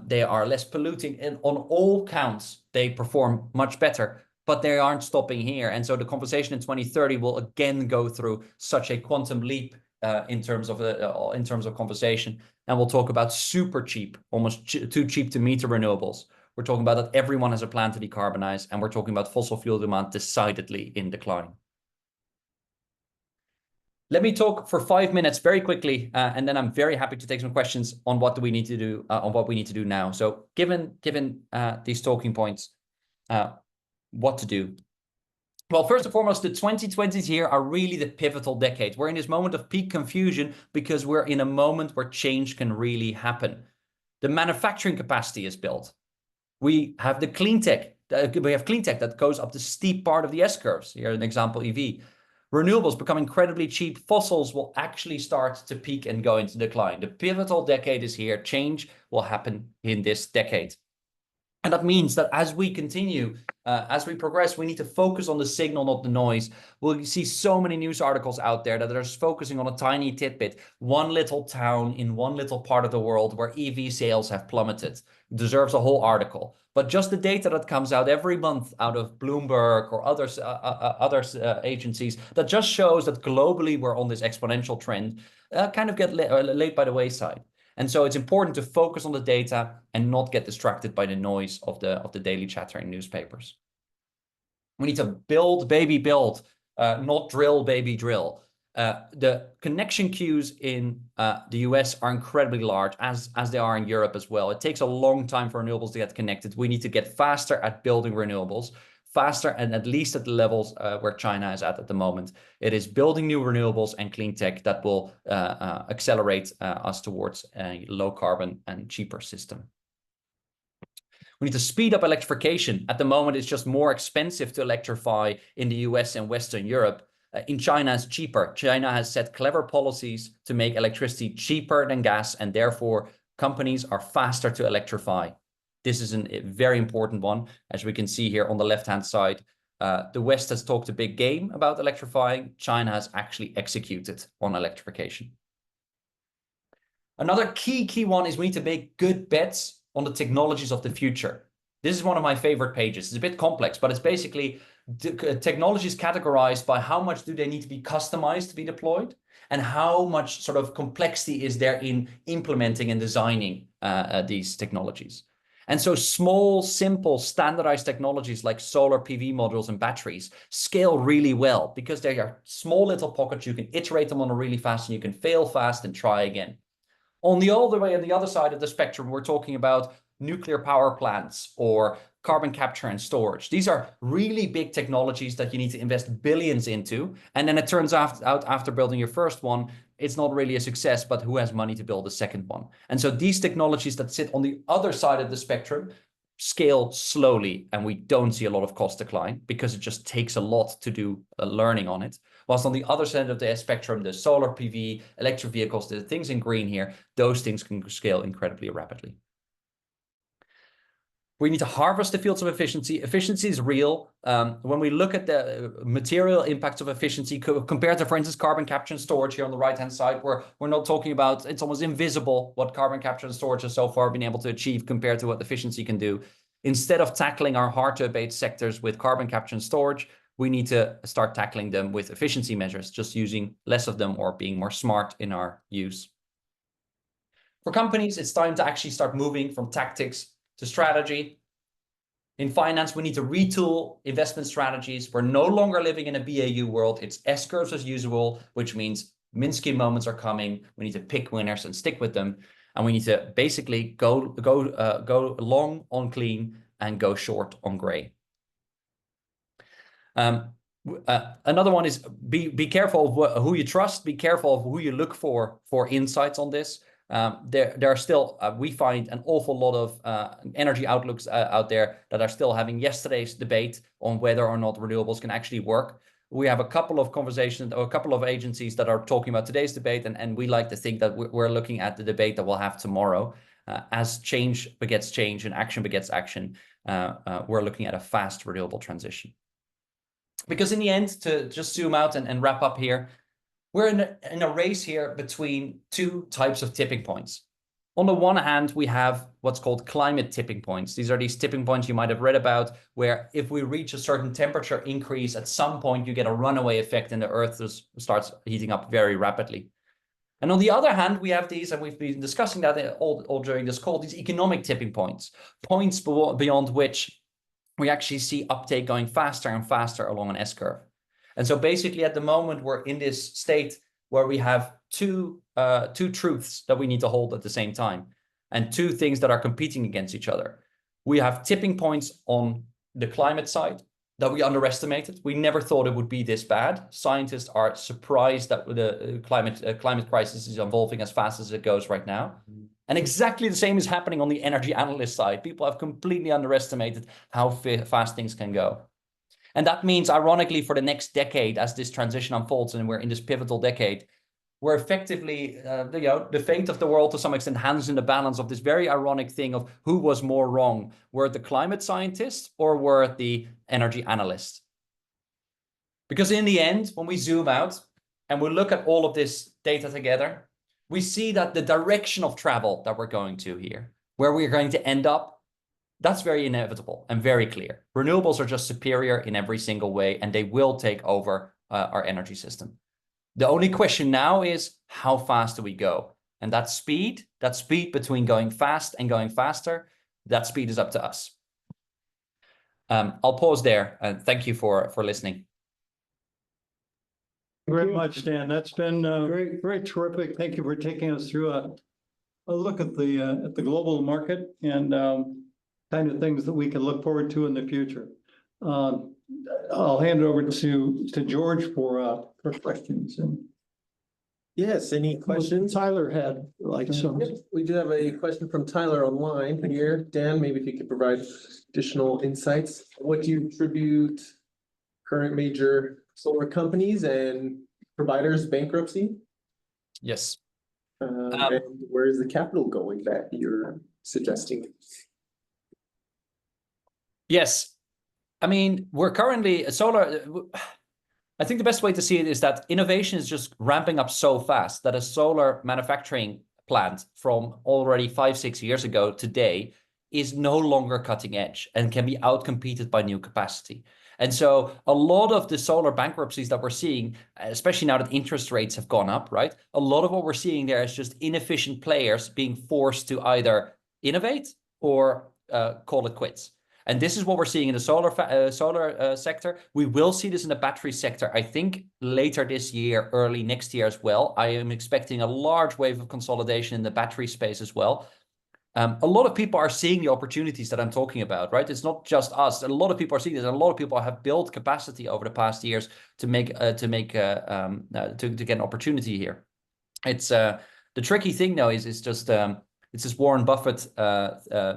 They are less polluting, and on all counts, they perform much better. but they aren't stopping here. And so the conversation in 2030 will again go through such a quantum leap in terms of conversation. And we'll talk about super cheap, almost too cheap to meter renewables. We're talking about that everyone has a plan to decarbonize, and we're talking about fossil fuel demand decidedly in decline. Let me talk for 5 minutes very quickly, and then I'm very happy to take some questions on what do we need to do, now. So given these talking points, what to do? Well, first and foremost, the 2020s here are really the pivotal decade. We're in this moment of peak confusion because we're in a moment where change can really happen. The manufacturing capacity is built. We have the clean tech. We have clean tech that goes up the steep part of the S-curves. Here, an example, EV. Renewables become incredibly cheap. Fossils will actually start to peak and go into decline. The pivotal decade is here. Change will happen in this decade. And that means that as we continue, as we progress, we need to focus on the signal, not the noise. We'll see so many news articles out there that are just focusing on a tiny tidbit, one little town in one little part of the world where EV sales have plummeted. It deserves a whole article. But just the data that comes out every month out of Bloomberg or other agencies that just shows that globally we're on this exponential trend kind of get laid by the wayside. And so it's important to focus on the data and not get distracted by the noise of the daily chatter in newspapers. We need to build, baby, build, not drill, baby, drill. The connection queues in the US are incredibly large, as they are in Europe as well. It takes a long time for renewables to get connected. We need to get faster at building renewables, faster and at least at the levels where China is at the moment. It is building new renewables and clean tech that will accelerate us towards a low carbon and cheaper system. We need to speed up electrification. At the moment, it's just more expensive to electrify in the US and Western Europe. In China, it's cheaper. China has set clever policies to make electricity cheaper than gas, and therefore companies are faster to electrify. This is a very important one. As we can see here on the left-hand side, the West has talked a big game about electrifying. China has actually executed on electrification. Another key one is we need to make good bets on the technologies of the future. This is one of my favorite pages. It's a bit complex, but it's basically technologies categorized by how much do they need to be customized to be deployed and how much sort of complexity is there in implementing and designing these technologies. And so small, simple, standardized technologies like solar PV modules and batteries scale really well because they are small little pockets. You can iterate them on really fast and you can fail fast and try again. On the other side of the spectrum, we're talking about nuclear power plants or carbon capture and storage. These are really big technologies that you need to invest billions into. And then it turns out after building your first one, it's not really a success, but who has money to build a second one? And so these technologies that sit on the other side of the spectrum scale slowly, and we don't see a lot of cost decline because it just takes a lot to do learning on it. Whilst on the other side of the spectrum, the solar PV, electric vehicles, the things in green here, those things can scale incredibly rapidly. We need to harvest the fields of efficiency. Efficiency is real. When we look at the material impacts of efficiency compared to, for instance, carbon capture and storage here on the right-hand side, we're not talking about, it's almost invisible what carbon capture and storage has so far been able to achieve compared to what efficiency can do. Instead of tackling our hard-to-abate sectors with carbon capture and storage, we need to start tackling them with efficiency measures, just using less of them or being more smart in our use. For companies, it's time to actually start moving from tactics to strategy. In finance, we need to retool investment strategies. We're no longer living in a BAU world. It's S-curves as usual, which means Minsky moments are coming. We need to pick winners and stick with them. And we need to basically go long on clean and go short on gray. Another one is be careful of who you trust. Be careful of who you look for insights on this. There are still, we find an awful lot of energy outlooks out there that are still having yesterday's debate on whether or not renewables can actually work. We have a couple of conversations or a couple of agencies that are talking about today's debate, and we like to think that we're looking at the debate that we'll have tomorrow. As change begets change and action begets action, we're looking at a fast renewable transition. Because in the end, to just zoom out and wrap up here, we're in a race here between two types of tipping points. On the one hand, we have what's called climate tipping points. These are these tipping points you might have read about, where if we reach a certain temperature increase, at some point you get a runaway effect and the Earth just starts heating up very rapidly. And on the other hand, we have these, and we've been discussing that all during this call, these economic tipping points, points beyond which we actually see uptake going faster and faster along an S-curve. And so basically at the moment, we're in this state where we have two truths that we need to hold at the same time, and two things that are competing against each other. We have tipping points on the climate side that we underestimated. We never thought it would be this bad. Scientists are surprised that the climate crisis is evolving as fast as it goes right now. And exactly the same is happening on the energy analyst side. People have completely underestimated how fast things can go. And that means, ironically, for the next decade, as this transition unfolds and we're in this pivotal decade, we're effectively, the fate of the world to some extent hangs in the balance of this very ironic thing of who was more wrong. Were it the climate scientists or were it the energy analysts? Because in the end, when we zoom out and we look at all of this data together, we see that the direction of travel that we're going to here, where we're going to end up, that's very inevitable and very clear. Renewables are just superior in every single way, and they will take over our energy system. The only question now is, how fast do we go? And that speed between going fast and going faster, that speed is up to us. I'll pause there, and thank you for listening. Very much, Dan. That's been very, very terrific. Thank you for taking us through a look at the global market and kind of things that we can look forward to in the future. I'll hand it over to George for questions. And Yes, any questions? Tyler had like some. Yep, we do have a question from Tyler online here. Dan, maybe if you could provide additional insights. What do you attribute current major solar companies and providers bankruptcy? Yes. And where is the capital going that you're suggesting? Yes. I mean, we're currently solar. I think the best way to see it is that innovation is just ramping up so fast that a solar manufacturing plant from already 5-6 years ago today is no longer cutting edge and can be outcompeted by new capacity. And so a lot of the solar bankruptcies that we're seeing, especially now that interest rates have gone up, right? A lot of what we're seeing there is just inefficient players being forced to either innovate or call it quits. And this is what we're seeing in the solar sector. We will see this in the battery sector, I think, later this year, early next year as well. I am expecting a large wave of consolidation in the battery space as well. A lot of people are seeing the opportunities that I'm talking about, right? It's not just us. A lot of people are seeing this, and a lot of people have built capacity over the past years to get an opportunity here. It's the tricky thing though is just it's this Warren Buffett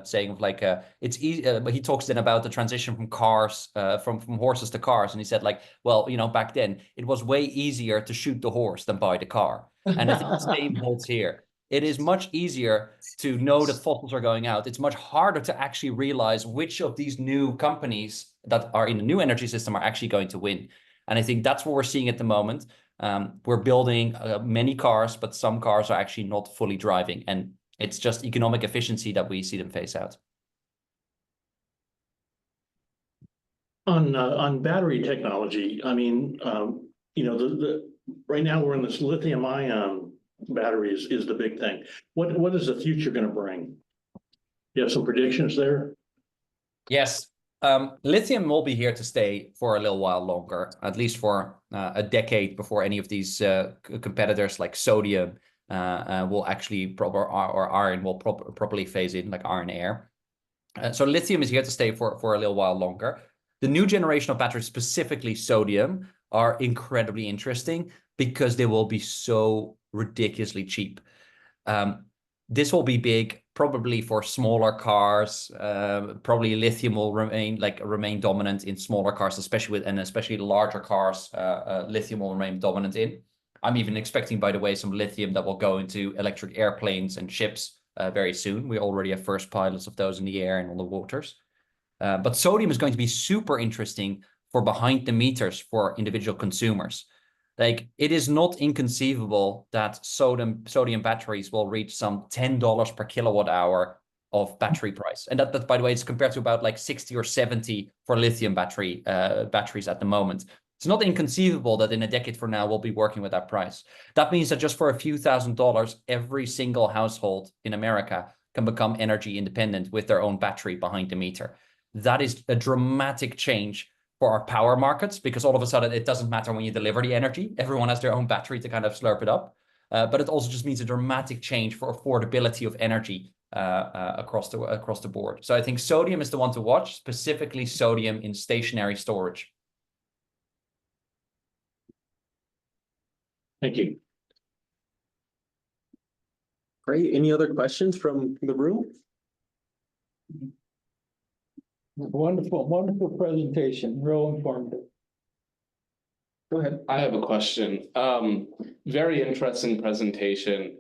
saying of like it's easy. But he talks then about the transition from cars, from horses to cars, and he said like, well, you know, back then it was way easier to shoot the horse than buy the car, and I think the same holds here. It is much easier to know that fossils are going out. It's much harder to actually realize which of these new companies that are in the new energy system are actually going to win. And I think that's what we're seeing at the moment. We're building many cars, but some cars are actually not fully driving. And it's just economic efficiency that we see them phase out. On battery technology, I mean, you know, right now we're in this lithium ion batteries is the big thing. What is the future going to bring? You have some predictions there? Yes. Lithium will be here to stay for a little while longer, at least for a decade before any of these competitors like sodium will actually or iron will properly phase in, like iron air. So lithium is here to stay for a little while longer. The new generation of batteries, specifically sodium, are incredibly interesting because they will be so ridiculously cheap. This will be big, probably for smaller cars. Probably lithium will remain dominant in smaller cars, especially larger cars. Lithium will remain dominant in. I'm even expecting, by the way, some lithium that will go into electric airplanes and ships very soon. We already have first pilots of those in the air and on the waters. But sodium is going to be super interesting for behind the meters for individual consumers. Like, it is not inconceivable that sodium batteries will reach some $10 per kilowatt hour of battery price. And that, by the way, is compared to about like 60 or 70 for lithium batteries at the moment. It's not inconceivable that in a decade from now, we'll be working with that price. That means that just for a few $1,000s, every single household in America can become energy independent with their own battery behind the meter. That is a dramatic change for our power markets, because all of a sudden it doesn't matter when you deliver the energy. Everyone has their own battery to kind of slurp it up. But it also just means a dramatic change for affordability of energy across the board. So I think sodium is the one to watch, specifically sodium in stationary storage. Thank you. Great. Any other questions from the room? Wonderful, wonderful presentation, real informative. Go ahead. I have a question. Very interesting presentation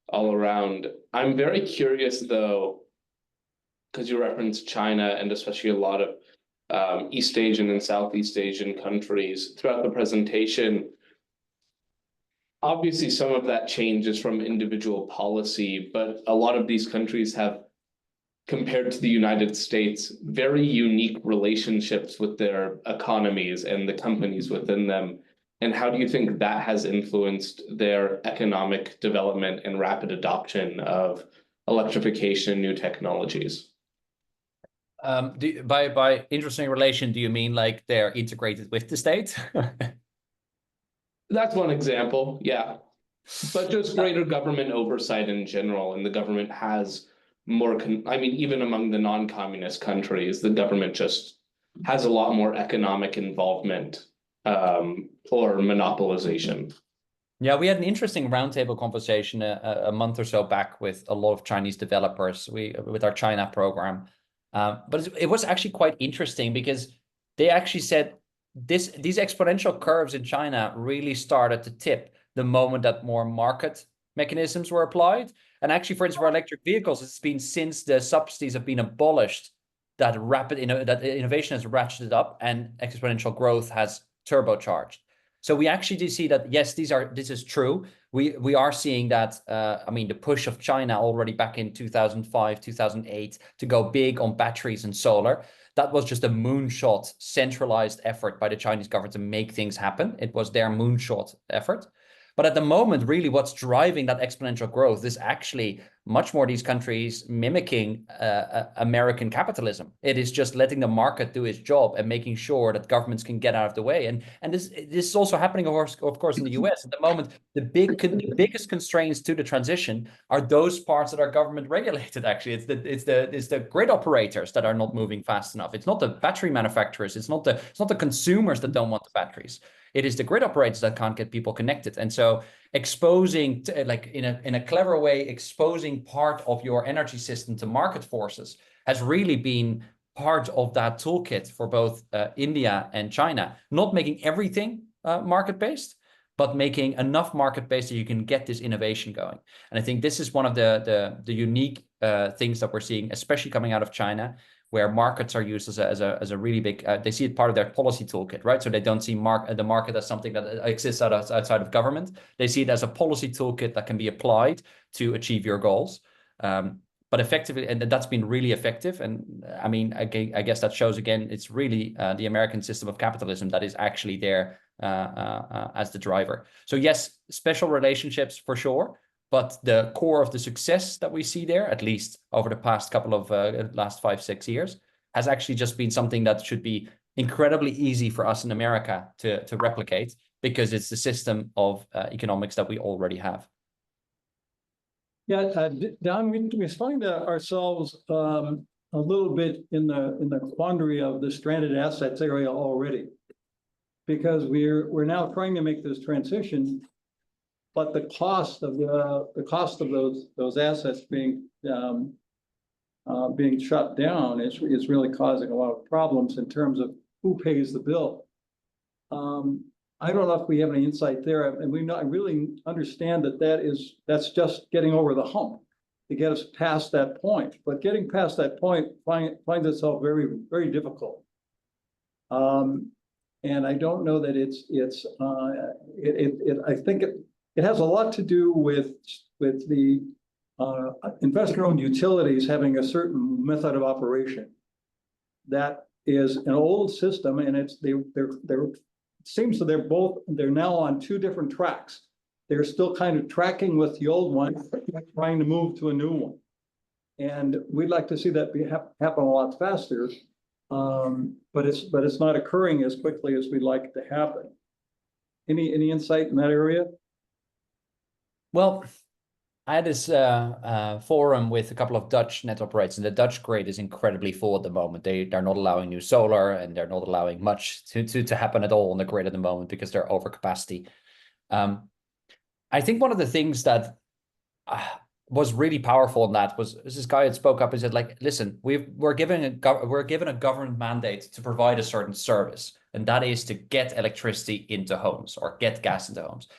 all around. I'm very curious though, because you referenced China and especially a lot of East Asian and Southeast Asian countries throughout the presentation. Obviously, some of that changes from individual policy, but a lot of these countries have, compared to the United States, very unique relationships with their economies and the companies within them. And how do you think that has influenced their economic development and rapid adoption of electrification and new technologies? By interesting relation, do you mean like they're integrated with the state? That's one example, yeah. But just greater government oversight in general, and the government has more, I mean, even among the non-communist countries, the government just has a lot more economic involvement or monopolization. Yeah, we had an interesting roundtable conversation a month or so back with a lot of Chinese developers with our China program. But it was actually quite interesting because they actually said these exponential curves in China really started to tip the moment that more market mechanisms were applied. And actually, for instance, for electric vehicles, it's been since the subsidies have been abolished that that innovation has ratcheted up and exponential growth has turbocharged. So we actually do see that, yes, this is true. We are seeing that, I mean, the push of China already back in 2005, 2008 to go big on batteries and solar. That was just a moonshot centralized effort by the Chinese government to make things happen. It was their moonshot effort. But at the moment, really what's driving that exponential growth is actually much more these countries mimicking American capitalism. It is just letting the market do its job and making sure that governments can get out of the way. And this is also happening, of course, in the US. At the moment, the biggest constraints to the transition are those parts that are government regulated, actually. It's the grid operators that are not moving fast enough. It's not the battery manufacturers. It's not the consumers that don't want the batteries. It is the grid operators that can't get people connected. And so exposing, like in a clever way, exposing part of your energy system to market forces has really been part of that toolkit for both India and China. Not making everything market-based, but making enough market-based that you can get this innovation going. And I think this is one of the unique things that we're seeing, especially coming out of China, where markets are used as a really big, they see it part of their policy toolkit, right? So they don't see the market as something that exists outside of government. They see it as a policy toolkit that can be applied to achieve your goals. But effectively, and that's been really effective. And I mean, I guess that shows again, it's really the American system of capitalism that is actually there as the driver. So yes, special relationships for sure. But the core of the success that we see there, at least over the past couple of last 5-6 years, has actually just been something that should be incredibly easy for us in America to replicate, because it's the system of economics that we already have. Yeah, Don, we find ourselves a little bit in the quandary of the stranded assets area already, because we're now trying to make this transition. But the cost of those assets being shut down is really causing a lot of problems in terms of who pays the bill. I don't know if we have any insight there, and I really understand that's just getting over the hump to get us past that point. But getting past that point finds itself very, very difficult. And I don't know that I think it has a lot to do with the investor-owned utilities having a certain method of operation. That is an old system, and it seems that they're now on two different tracks. They're still kind of tracking with the old one, trying to move to a new one. And we'd like to see that happen a lot faster. But it's not occurring as quickly as we'd like it to happen. Any insight in that area? Well, I had this forum with a couple of Dutch net operators, and the Dutch grid is incredibly full at the moment. They're not allowing new solar, and they're not allowing much to happen at all on the grid at the moment because they're over capacity. I think one of the things that was really powerful in that was this guy had spoke up and said, like, listen, we're given a government mandate to provide a certain service, and that is to get electricity into homes or get gas into homes.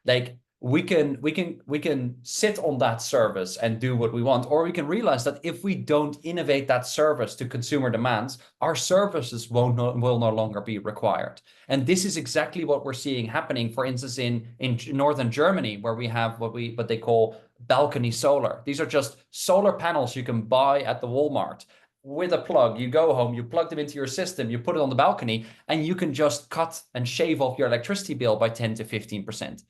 Like, we can sit on that service and do what we want, or we can realize that if we don't innovate that service to consumer demands, our services will no longer be required. And this is exactly what we're seeing happening, for instance, in northern Germany, where we have what they call balcony solar. These are just solar panels you can buy at the Walmart with a plug. You go home, you plug them into your system, you put it on the balcony, and you can just cut and shave off your electricity bill by 10 to 15%.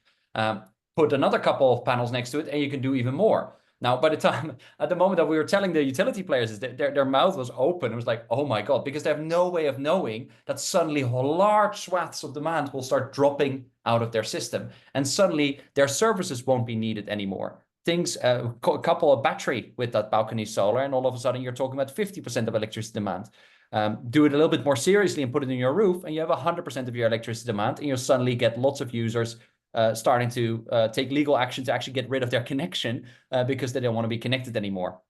Put another couple of panels next to it, and you can do even more. Now, by the time, at the moment that we were telling the utility players, is that their mouth was open. It was like, oh my God, because they have no way of knowing that suddenly large swaths of demand will start dropping out of their system. And suddenly their services won't be needed anymore. Things, couple a battery with that balcony solar, and all of a sudden you're talking about 50% of electricity demand. Do it a little bit more seriously and put it in your roof, and you have 100% of your electricity demand, and you'll suddenly get lots of users starting to take legal action to actually get rid of their connection because they don't want to be connected anymore.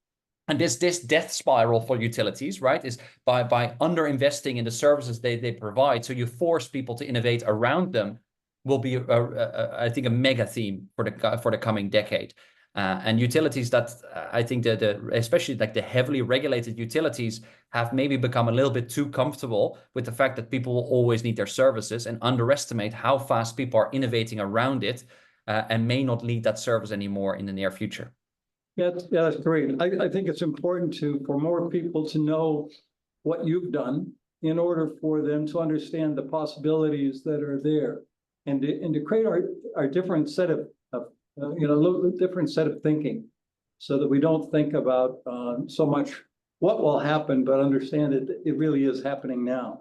And this death spiral for utilities, right, is by underinvesting in the services they provide, so you force people to innovate around them, will be I think a mega theme for the coming decade. And utilities that I think that especially like the heavily regulated utilities have maybe become a little bit too comfortable with the fact that people will always need their services, and underestimate how fast people are innovating around it, and may not need that service anymore in the near future. Yeah, that's great. I think it's important for more people to know what you've done in order for them to understand the possibilities that are there, and to create our different set of different set of thinking, so that we don't think about so much what will happen, but understand it really is happening now.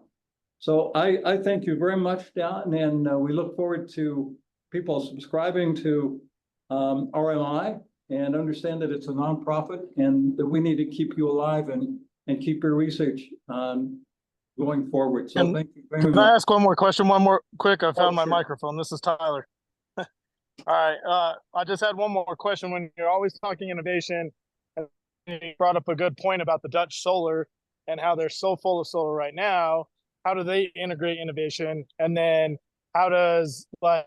So I thank you very much, Dan, and we look forward to people subscribing to RMI, and understand that it's a nonprofit, and that we need to keep you alive and keep your research going forward. So thank you very much. Can I ask one more question? One more quick. I found my sure. microphone. This is Tyler. All right. I just had one more question. When you're always talking innovation, and you brought up a good point about the Dutch solar and how they're so full of solar right now. How do they integrate innovation? And then how does I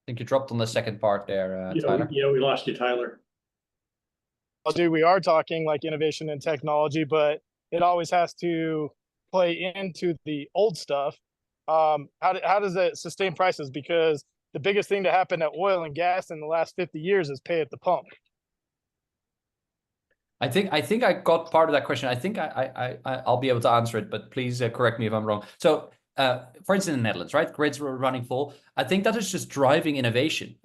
think you dropped on the second part there, Tyler. Yeah, we lost you, Tyler. we are talking like innovation and technology, but it always has to play into the old stuff. How does it sustain prices? Because the biggest thing to happen at oil and gas in the last 50 years is pay at the pump. I think I got part of that question. I think I'll be able to answer it, but please correct me if I'm wrong. So, for instance, in the Netherlands, right, grids were running full. I think that is just driving innovation.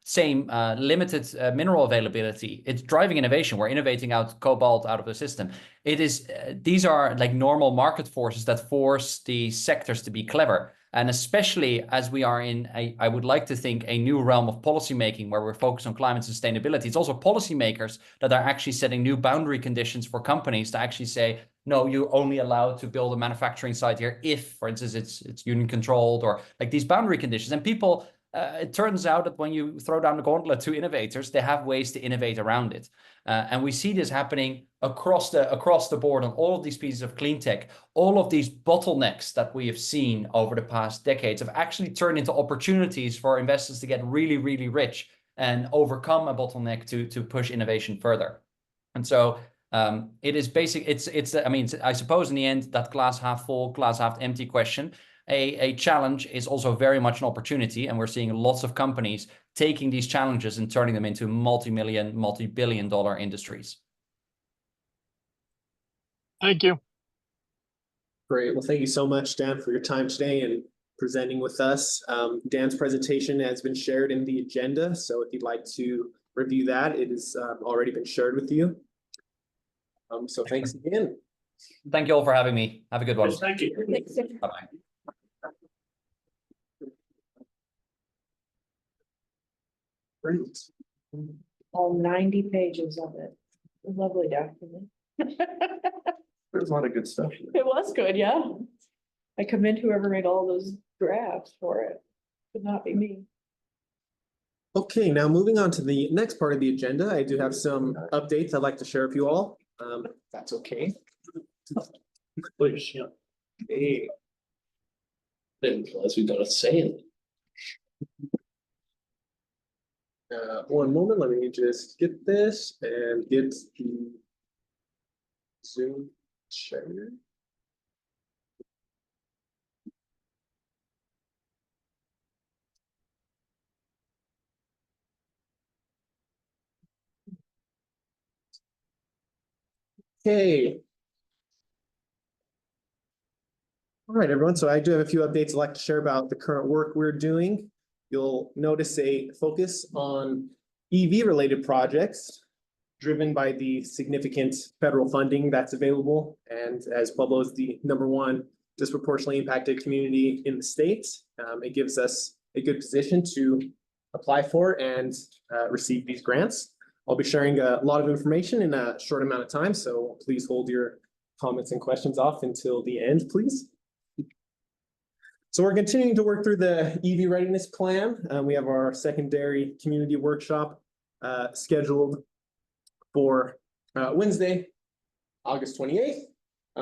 Same limited mineral availability. It's driving innovation. We're innovating out cobalt out of the system. It is these are like normal market forces that force the sectors to be clever. And especially as we are in I would like to think a new realm of policymaking where we're focused on climate sustainability. It's also policymakers that are actually setting new boundary conditions for companies to actually say, no, you're only allowed to build a manufacturing site here if, for instance, it's union controlled, or like these boundary conditions. And people, it turns out that when you throw down the gauntlet to innovators, they have ways to innovate around it. And we see this happening across the board on all of these pieces of clean tech. All of these bottlenecks that we have seen over the past decades have actually turned into opportunities for investors to get really, really rich and overcome a bottleneck to push innovation further. And so It is basic. I mean, I suppose in the end, that glass half full, glass half empty question, a challenge is also very much an opportunity. And we're seeing lots of companies taking these challenges and turning them into multi-million, multi-billion dollar industries. Thank you. Great. Well, thank you so much, Dan, for your time today and presenting with us. Dan's presentation has been shared in the agenda, so if you'd like to review that, it has already been shared with you. So thanks again. Thank you all for having me. Have a good one. Thank you. Bye-bye. Great. All 90 pages of it. A lovely document. There's a lot of good stuff. It was good, yeah. I commend whoever made all those drafts for it. Could not be me. Okay, now moving on to the next part of the agenda, I do have some updates I'd like to share with you all. If that's okay. Please, yeah. Hey. Didn't realize we got a sale. One moment, let me just get this and get the Zoom share. Okay. All right, everyone. So I do have a few updates I'd like to share about the current work we're doing. You'll notice a focus on EV related projects driven by the significant federal funding that's available. And as Pueblo is the #1 disproportionately impacted community in the state, it gives us a good position to apply for and receive these grants. I'll be sharing a lot of information in a short amount of time, so please hold your comments and questions off until the end, please. So we're continuing to work through the EV readiness plan. We have our secondary community workshop scheduled for Wednesday, August 28th.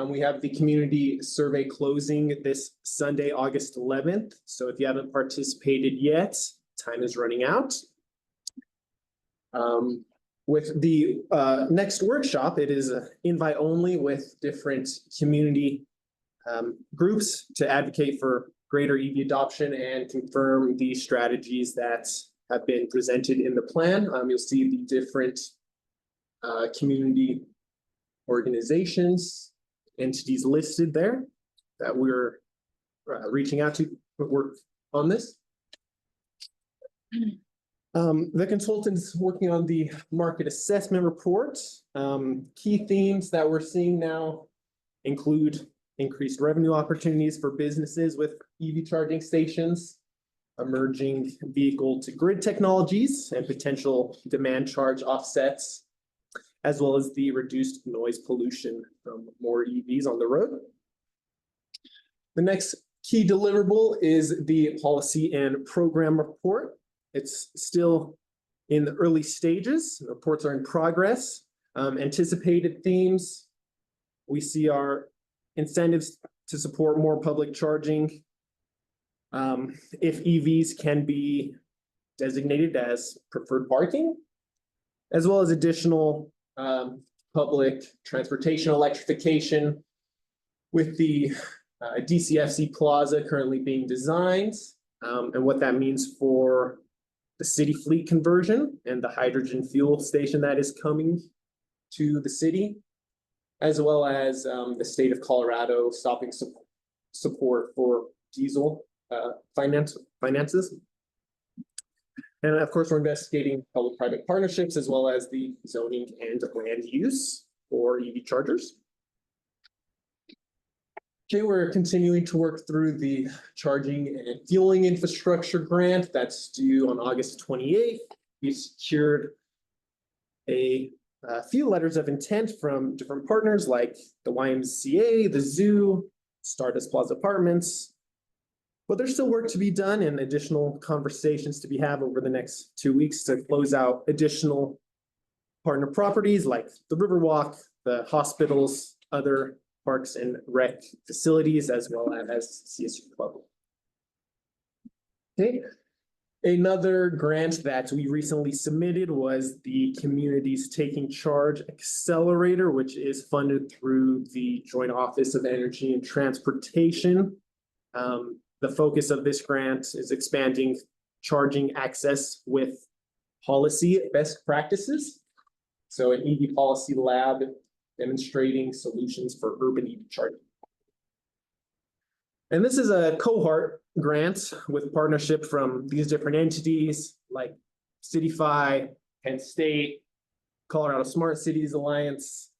We have the community survey closing this Sunday, August 11th. So if you haven't participated yet, time is running out. With the next workshop, it is invite only with different community groups to advocate for greater EV adoption and confirm the strategies that have been presented in the plan. You'll see the different community organizations, entities listed there that we're reaching out to work on this. The consultants working on the market assessment report. Key themes that we're seeing now include increased revenue opportunities for businesses with EV charging stations, emerging vehicle to grid technologies and potential demand charge offsets, as well as the reduced noise pollution from more EVs on the road. The next key deliverable is the policy and program report. It's still in the early stages. Reports are in progress. Anticipated themes, we see our incentives to support more public charging. If EVs can be designated as preferred parking, as well as additional public transportation electrification with the DCFC Plaza currently being designed, and what that means for the city fleet conversion and the hydrogen fuel station that is coming to the city, as well as the state of Colorado stopping support for diesel finances. And of course, we're investigating public-private partnerships as well as the zoning and land use for EV chargers. Okay, we're continuing to work through the charging and fueling infrastructure grant that's due on August 28th. We secured a few letters of intent from different partners like the YMCA, the zoo, Stardust Plaza Apartments. But there's still work to be done and additional conversations to be had over the next 2 weeks to close out additional partner properties like the Riverwalk, the hospitals, other parks and rec facilities, as well as CSU Club. Okay, Another grant that we recently submitted was the Communities Taking Charge Accelerator, which is funded through the Joint Office of Energy and Transportation. The focus of this grant is expanding charging access with policy best practices. So an EV policy lab demonstrating solutions for urban EV charging. And this is a cohort grant with partnership from these different entities like CityFi, Penn State, Colorado Smart Cities Alliance,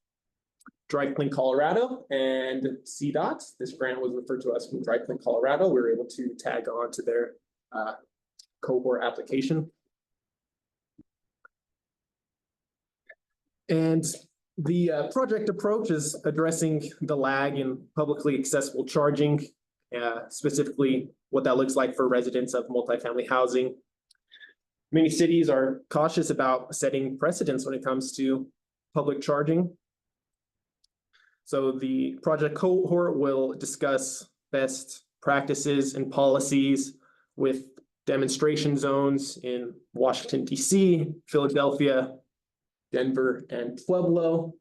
Drive Clean Colorado, and CDOT. This grant was referred to us from Drive Clean Colorado. We were able to tag on to their cohort application. And the project approach is addressing the lag in publicly accessible charging, specifically what that looks like for residents of multifamily housing. Many cities are cautious about setting precedents when it comes to public charging. So the project cohort will discuss best practices and policies with demonstration zones in Washington, D.C., Philadelphia, Denver, and Pueblo.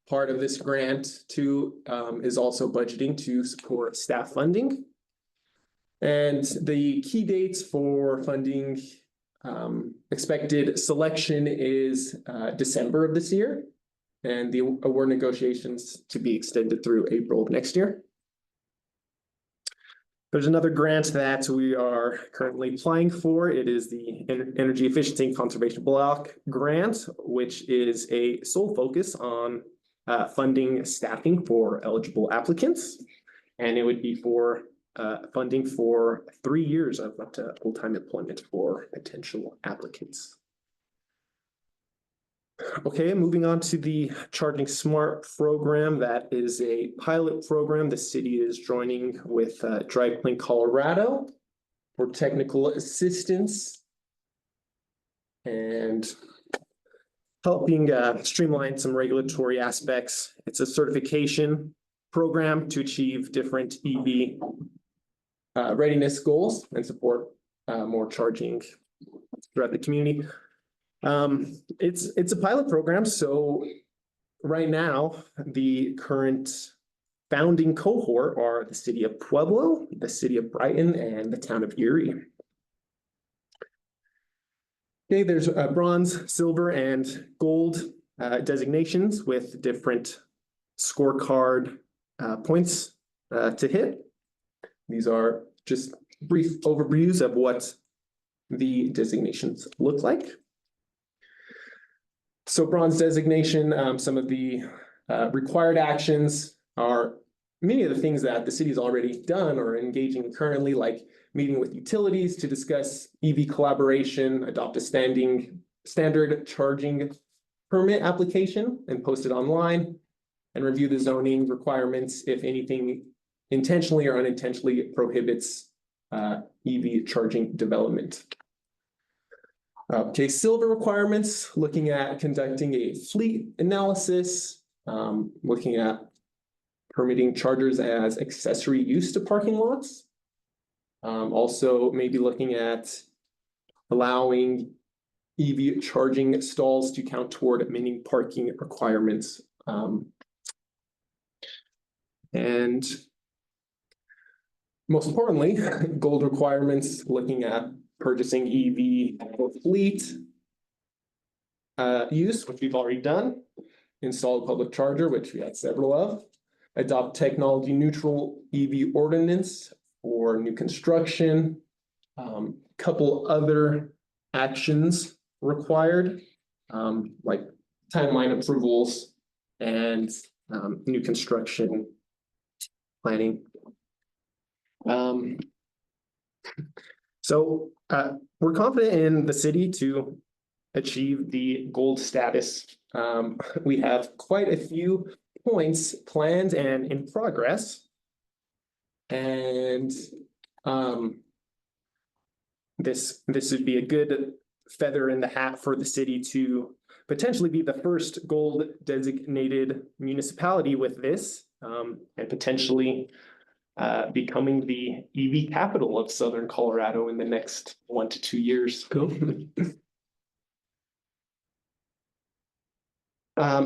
Part of this grant too is also budgeting to support staff funding. And the key dates for funding expected selection is December of this year, and the award negotiations to be extended through April of next year. There's another grant that we are currently applying for. It is the Energy Efficiency and Conservation Block Grant, which is a sole focus on funding staffing for eligible applicants. And it would be for funding for 3 years of up to full-time employment for potential applicants. Okay, moving on to the Charging Smart program. That is a pilot program. The city is joining with Drive Clean Colorado for technical assistance and helping streamline some regulatory aspects. It's a certification program to achieve different EV readiness goals and support more charging throughout the community. It's a pilot program, so right now the current founding cohort are the city of Pueblo, the city of Brighton, and the town of Erie. Okay, there's bronze, silver, and gold designations with different scorecard points to hit. These are just brief overviews of what the designations look like. So bronze designation, some of the required actions are many of the things that the city's already done or engaging currently, like meeting with utilities to discuss EV collaboration, adopt a standard charging permit application and post it online, and review the zoning requirements if anything intentionally or unintentionally prohibits EV charging development. Okay, silver requirements, looking at conducting a fleet analysis, looking at permitting chargers as accessory use to parking lots. Also maybe looking at allowing EV charging stalls to count toward mini parking requirements. And most importantly, gold requirements, looking at purchasing EV for fleet use, which we've already done, install a public charger, which we had several of, adopt technology neutral EV ordinance for new construction, couple other actions required, like timeline approvals and new construction planning. So we're confident in the city to achieve the gold status. We have quite a few points planned and in progress. And this would be a good feather in the hat for the city to potentially be the first gold designated municipality with this, and potentially becoming the EV capital of Southern Colorado in the next 1 to 2 years.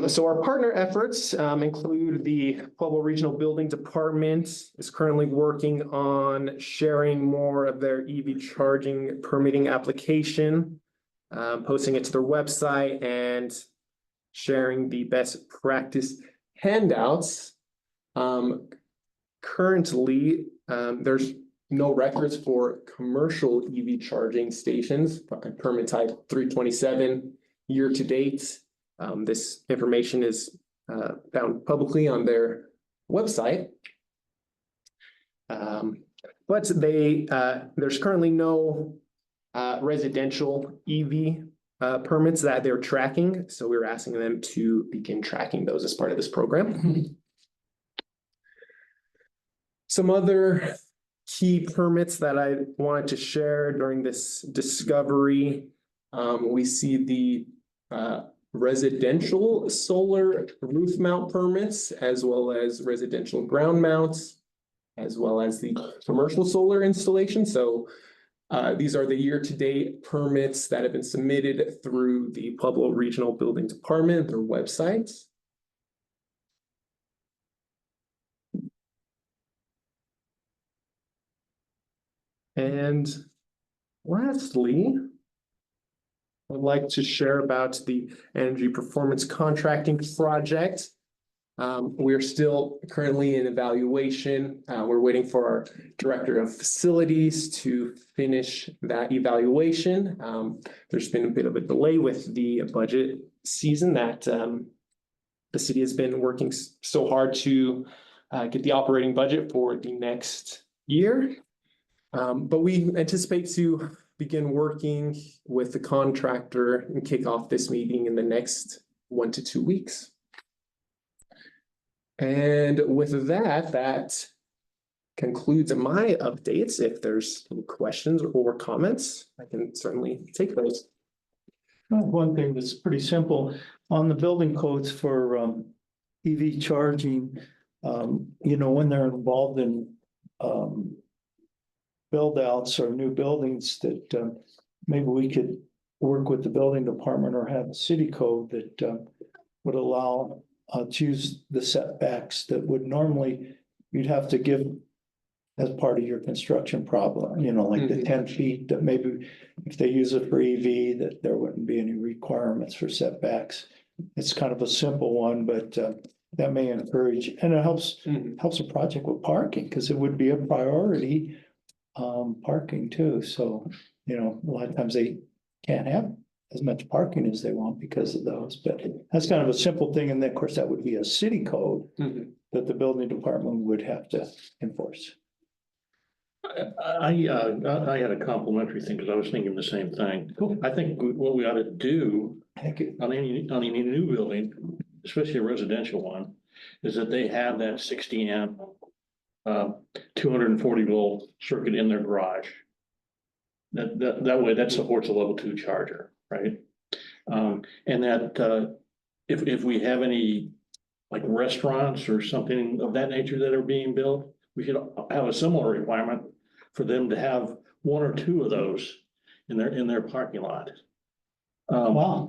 So our partner efforts include the Pueblo Regional Building Department is currently working on sharing more of their EV charging permitting application, posting it to their website and sharing the best practice handouts. Currently, there's no records for commercial EV charging stations, permit type 327 year to date. This information is found publicly on their website. But there's currently no residential EV permits that they're tracking, so we're asking them to begin tracking those as part of this program. Some other key permits that I wanted to share during this discovery, we see the residential solar roof mount permits, as well as residential ground mounts, as well as the commercial solar installation. So these are the year-to-date permits that have been submitted through the Pueblo Regional Building Department, their website. And lastly, I'd like to share about the energy performance contracting project. We're still currently in evaluation. We're waiting for our director of facilities to finish that evaluation. There's been a bit of a delay with the budget season that the city has been working so hard to get the operating budget for the next year. But we anticipate to begin working with the contractor and kick off this meeting in the next 1 to 2 weeks. And with that, that concludes my updates. If there's any questions or comments, I can certainly take those. One thing that's pretty simple, on the building codes for EV charging, when they're involved in build outs or new buildings, that maybe we could work with the building department or have a city code that would allow to use the setbacks that would normally you'd have to give as part of your construction problem, like the 10 feet, that maybe if they use it for EV, that there wouldn't be any requirements for setbacks. It's kind of a simple one, but that may encourage, and it helps a project with parking, because it would be a priority parking too. So, a lot of times they can't have as much parking as they want because of those, but that's kind of a simple thing. And then, of course, that would be a city code that the building department would have to enforce. I had a complimentary thing because I was thinking the same thing. Cool. I think what we ought to do on any new building, especially a residential one, is that they have that 60 amp 240 volt circuit in their garage. That way that supports a level 2 charger, right? And that if we have any like restaurants or something of that nature that are being built, we should have a similar requirement for them to have 1 or 2 of those in their parking lot. Wow.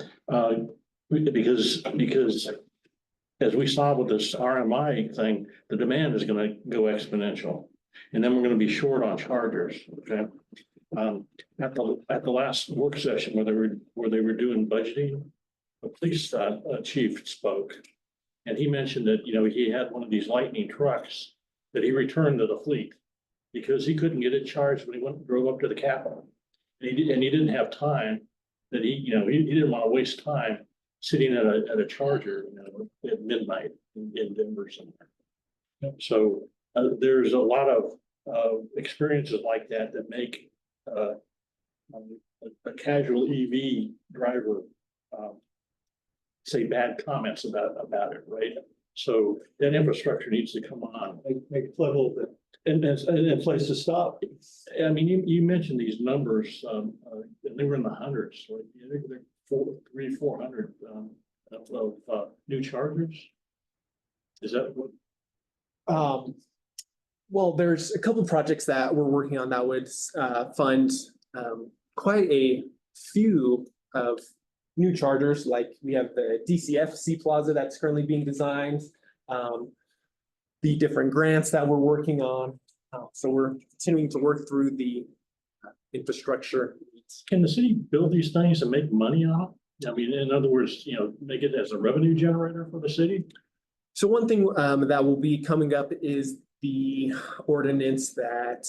Because as we saw with this RMI thing, the demand is going to go exponential, and then we're going to be short on chargers. Okay. At the last work session where they were doing budgeting, the police chief spoke, and he mentioned that he had one of these Lightning trucks that he returned to the fleet because he couldn't get it charged when he drove up to the Capitol, and he didn't have time. That he didn't want to waste time sitting at a charger at midnight in Denver somewhere. Yep. So there's a lot of experiences like that make a casual EV driver say bad comments about it, right? So that infrastructure needs to come on. Make it level bit. And a place to stop. I mean, you mentioned these numbers, and they were in the hundreds, right? They're 400 of new chargers. Is that what? Well, there's a couple projects that we're working on that would fund quite a few of new chargers, like we have the DCFC Plaza that's currently being designed. The different grants that we're working on. So we're continuing to work through the infrastructure needs. Can the city build these things and make money on it? I mean, in other words, make it as a revenue generator for the city? So one thing that will be coming up is the ordinance that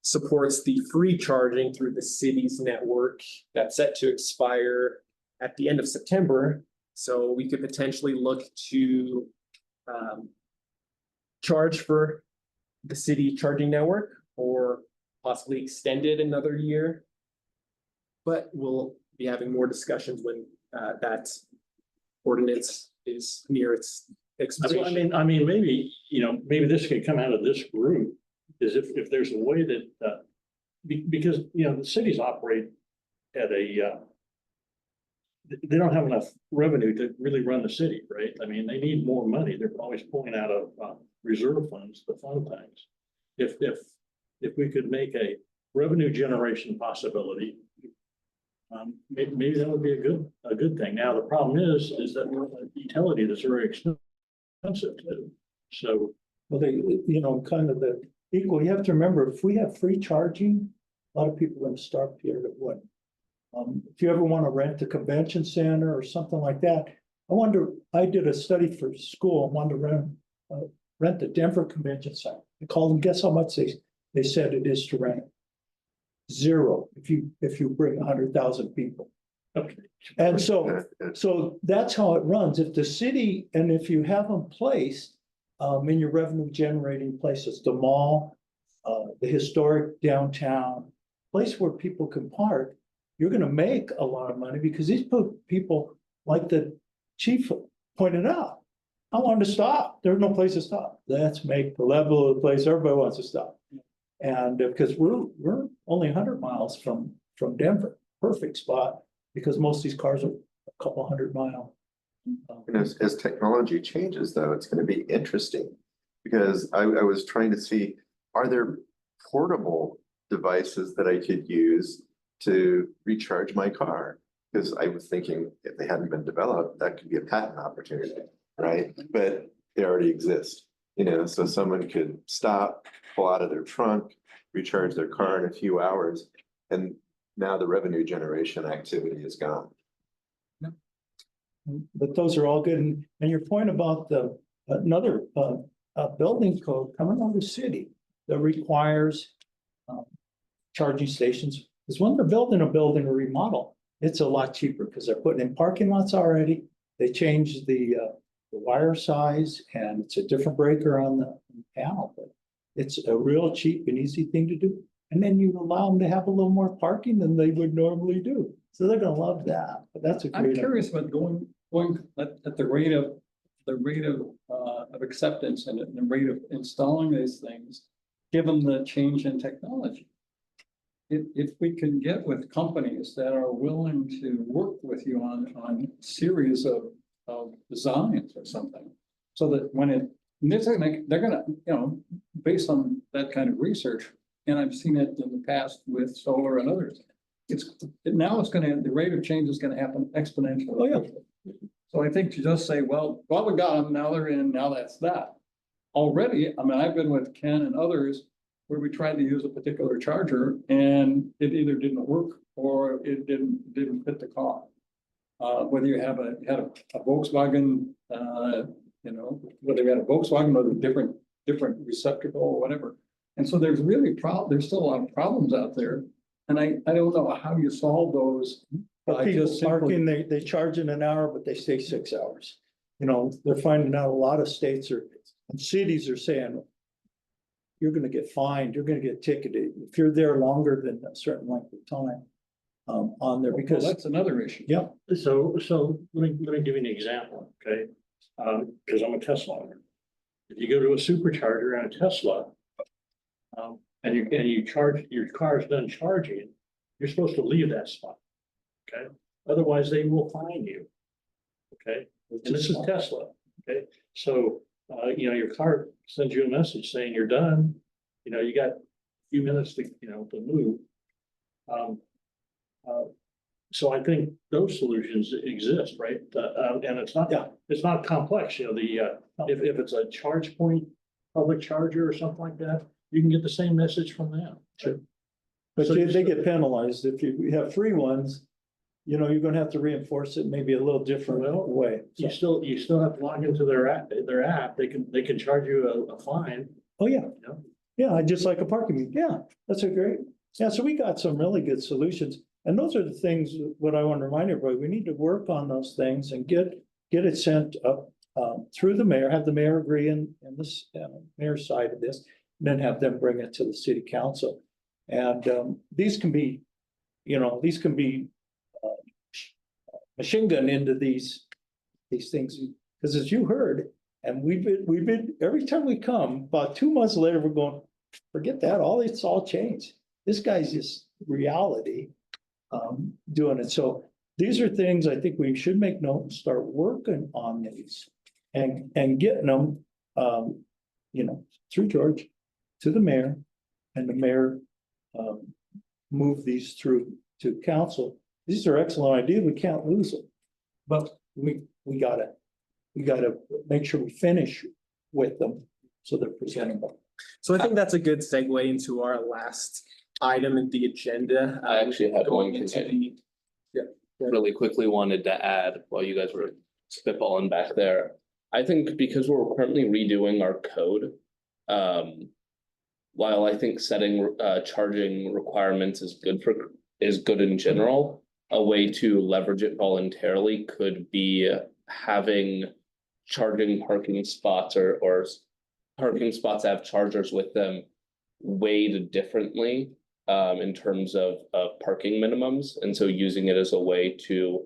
supports the free charging through the city's network that's set to expire at the end of September. So we could potentially look to charge for the city charging network or possibly extend it another year. But we'll be having more discussions when that ordinance is near its expiration. I mean, maybe, maybe this could come out of this group, is if there's a way that, because, the cities operate at they don't have enough revenue to really run the city, right? I mean, they need more money. They're always pulling out of reserve funds to fund things. If we could make a revenue generation possibility, maybe that would be a good thing. Now, the problem is that we're a utility that's very expensive too. So, Well, kind of the equal, you have to remember, if we have free charging, a lot of people are gonna start here at what? If you ever want to rent a convention center or something like that, I did a study for school, wanted to rent the Denver Convention Center. I called them, guess how much they said it is to rent? Zero, if you bring 100,000 people. okay. And so that's how it runs. If the city, and if you have them placed in your revenue generating places, the mall, the historic downtown, place where people can park, you're gonna make a lot of money because these people, like the chief pointed out, I wanted to stop. There's no place to stop. Let's make the level of the place everybody wants to stop. And because we're only 100 miles from Denver, perfect spot, because most of these cars are a couple 100 mile. And as technology changes, though, it's going to be interesting because I was trying to see, are there portable devices that I could use to recharge my car? Because I was thinking if they hadn't been developed, that could be a patent opportunity, right? But they already exist, so someone could stop, pull out of their trunk, recharge their car in a few hours, and now the revenue generation activity is gone. But those are all good. And your point about another building code coming out of the city that requires charging stations, is when they're building a building or remodel, it's a lot cheaper because they're putting in parking lots already. They change the wire size and it's a different breaker on the panel, but it's a real cheap and easy thing to do. And then you allow them to have a little more parking than they would normally do. So they're gonna love that, but that's a I'm great. curious about going at the rate of acceptance and the rate of installing these things, given the change in technology. If we can get with companies that are willing to work with you on series of designs or something, so that when they're gonna, based on that kind of research, and I've seen it in the past with solar and others, the rate of change is gonna happen exponentially. Oh, yeah. So I think to just say, well, we got them, now they're in, now that's that. Already, I've been with Ken and others where we tried to use a particular charger and it either didn't work or it didn't fit the car. Whether you had a Volkswagen, whether you had a Volkswagen or a different receptacle or whatever. And so there's still a lot of problems out there. And I don't know how you solve those. But people parking, they charge in an hour, but they stay 6 hours. They're finding out a lot of states and cities are saying, you're gonna get fined, you're gonna get ticketed if you're there longer than a certain length of time on there, because that's another issue. Yeah. So let me give you an example, okay? Because I'm a Tesla owner. If you go to a supercharger and a Tesla, and you charge, your car is done charging, you're supposed to leave that spot, okay? Otherwise, they will fine you, okay? And this is Tesla, okay? So, your car sends you a message saying you're done. You know, you got a few minutes to, to move. So I think those solutions exist, right? And it's not complex, if it's a charge point, public charger or something like that, you can get the same message from them. Sure. But So they get penalized if you have free ones, you're gonna have to reinforce it maybe a little different Well, way. You still have to log into their app, they can charge you a fine, Oh, yeah. you know? Yeah, just like a parking meter. Yeah, that's a great. Yeah, so we got some really good solutions. And those are the things, what I want to remind everybody, we need to work on those things and get it sent up through the mayor, have the mayor agree in this mayor's side of this, then have them bring it to the city council. And these can be machine gun into these things, because as you heard, and we've been, every time we come, about 2 months later, we're going, forget that, it's all changed. This guy's just reality doing it. So these are things I think we should make note and start working on these and getting them, through George to the mayor, and the mayor move these through to council. These are excellent ideas. We can't lose them, but we gotta make sure we finish with them so they're presentable. So I think that's a good segue into our last item in the agenda. I actually had Going one into thing the- really quickly wanted to add while you guys were spitballing back there. I think because we're currently redoing our code, while I think setting charging requirements is good in general, a way to leverage it voluntarily could be having charging parking spots or parking spots that have chargers with them weighed differently in terms of parking minimums. And so using it as a way to,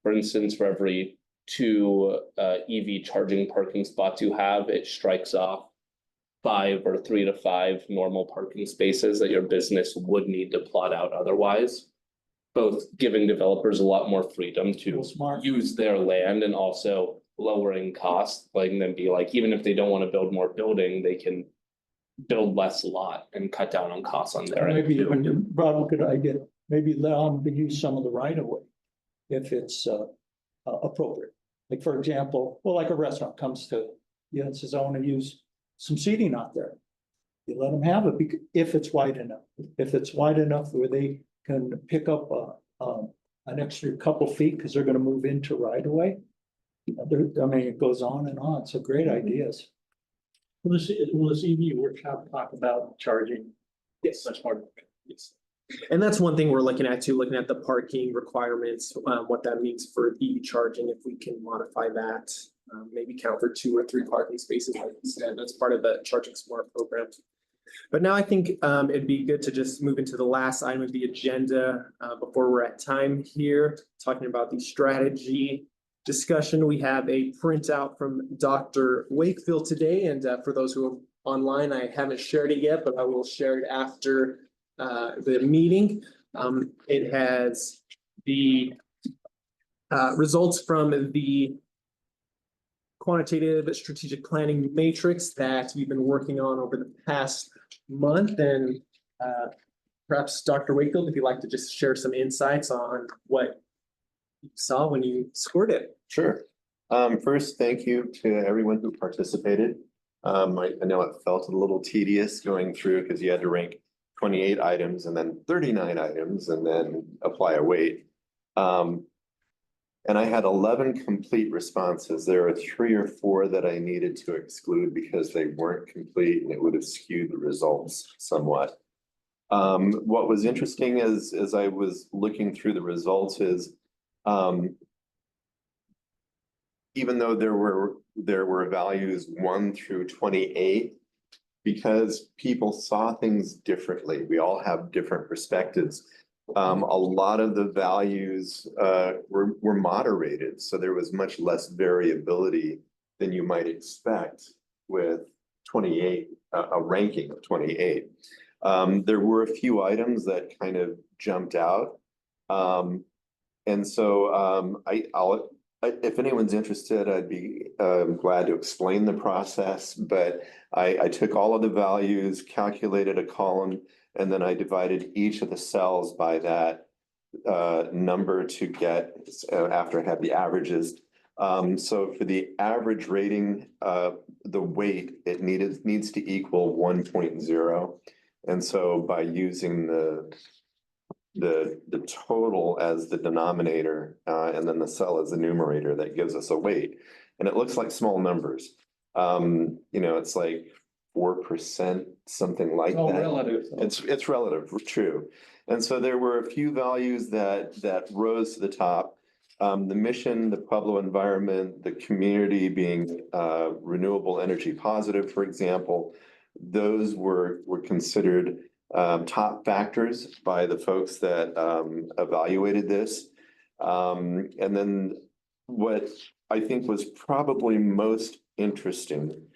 for instance, for every 2 EV charging parking spots you have, it strikes off 5 or 3 to 5 normal parking spaces that your business would need to plot out otherwise. Both giving developers a lot more freedom to Smart. use their land and also lowering costs, letting them be like, even if they don't want to build more building, they can build less lot and cut down on costs on their end Maybe too. when you brought up a good idea, maybe allow them to use some of the right of way if it's appropriate. Like, for example, like a restaurant comes to you and says, I want to use some seating out there. You let them have it if it's wide enough. If it's wide enough where they can pick up an extra couple feet because they're going to move into right of way. It goes on and on. So great ideas. Will this EV workshop talk about charging? Yes. That's part of it. Yes. And that's one thing we're looking at too, looking at the parking requirements, what that means for EV charging, if we can modify that. Maybe count for 2 or 3 parking spaces, like you said, that's part of the Charging Smart program. But now I think it'd be good to just move into the last item of the agenda before we're at time here, talking about the strategy discussion. We have a printout from Dr. Wakefield today, and for those who are online, I haven't shared it yet, but I will share it after the meeting. It has the results from the quantitative strategic planning matrix that we've been working on over the past month. And perhaps Dr. Wakefield, if you'd like to just share some insights on what you saw when you scored it. Sure. First, thank you to everyone who participated. I know it felt a little tedious going through because you had to rank 28 items and then 39 items and then apply a weight. And I had 11 complete responses. There are 3 or 4 that I needed to exclude because they weren't complete and it would have skewed the results somewhat. What was interesting as I was looking through the results is even though there were values 1 through 28, because people saw things differently, we all have different perspectives. A lot of the values were moderated, so there was much less variability than you might expect with 28, a ranking of 28. There were a few items that kind of jumped out. And so if anyone's interested, I'd be glad to explain the process, but I took all of the values, calculated a column, and then I divided each of the cells by that number to get after I had the averages. So for the average rating, the weight, it needs to equal 1.0. And so by using the total as the denominator, and then the cell as the numerator, that gives us a weight. And it looks like small numbers. It's like 4%, something like All that. relative. It's relative, true. And so there were a few values that rose to the top. The mission, the Pueblo environment, the community being renewable energy positive, for example, those were considered top factors by the folks that evaluated this. And then what I think was probably most interesting,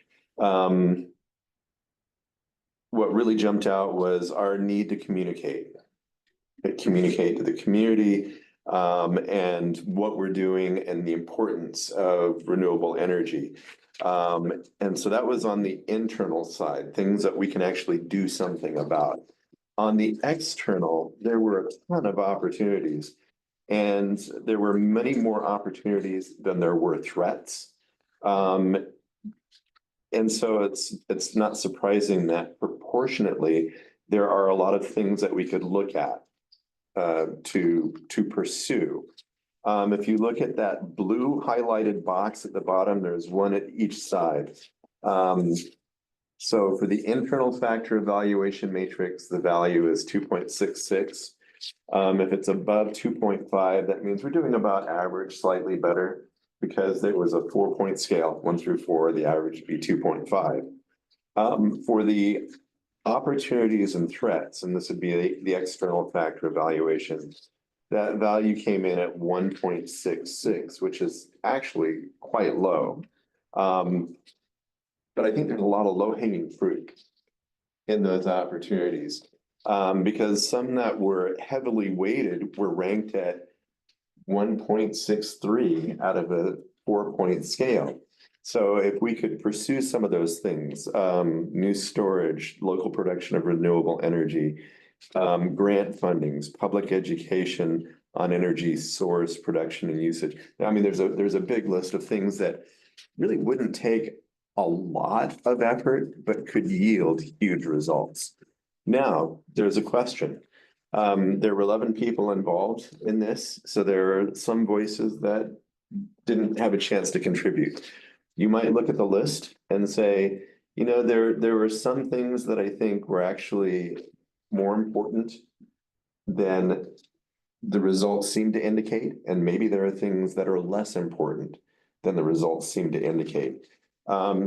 what really jumped out was our need to communicate to the community, and what we're doing and the importance of renewable energy. And so that was on the internal side, things that we can actually do something about. On the external, there were a ton of opportunities, and there were many more opportunities than there were threats. And so it's not surprising that proportionately there are a lot of things that we could look at to pursue. If you look at that blue highlighted box at the bottom, there's one at each side. So for the internal factor evaluation matrix, the value is 2.66. If it's above 2.5, that means we're doing about average, slightly better, because there was a 4-point scale, 1 through 4, the average would be 2.5. For the opportunities and threats, and this would be the external factor evaluation, that value came in at 1.66, which is actually quite low. But I think there's a lot of low-hanging fruit in those opportunities, because some that were heavily weighted were ranked at 1.63 out of a 4-point scale. So if we could pursue some of those things, new storage, local production of renewable energy, grant fundings, public education on energy source, production and usage. I mean, there's a big list of things that really wouldn't take a lot of effort, but could yield huge results. Now, there's a question. There were 11 people involved in this, so there are some voices that didn't have a chance to contribute. You might look at the list and say, there were some things that I think were actually more important than the results seem to indicate, and maybe there are things that are less important than the results seem to indicate.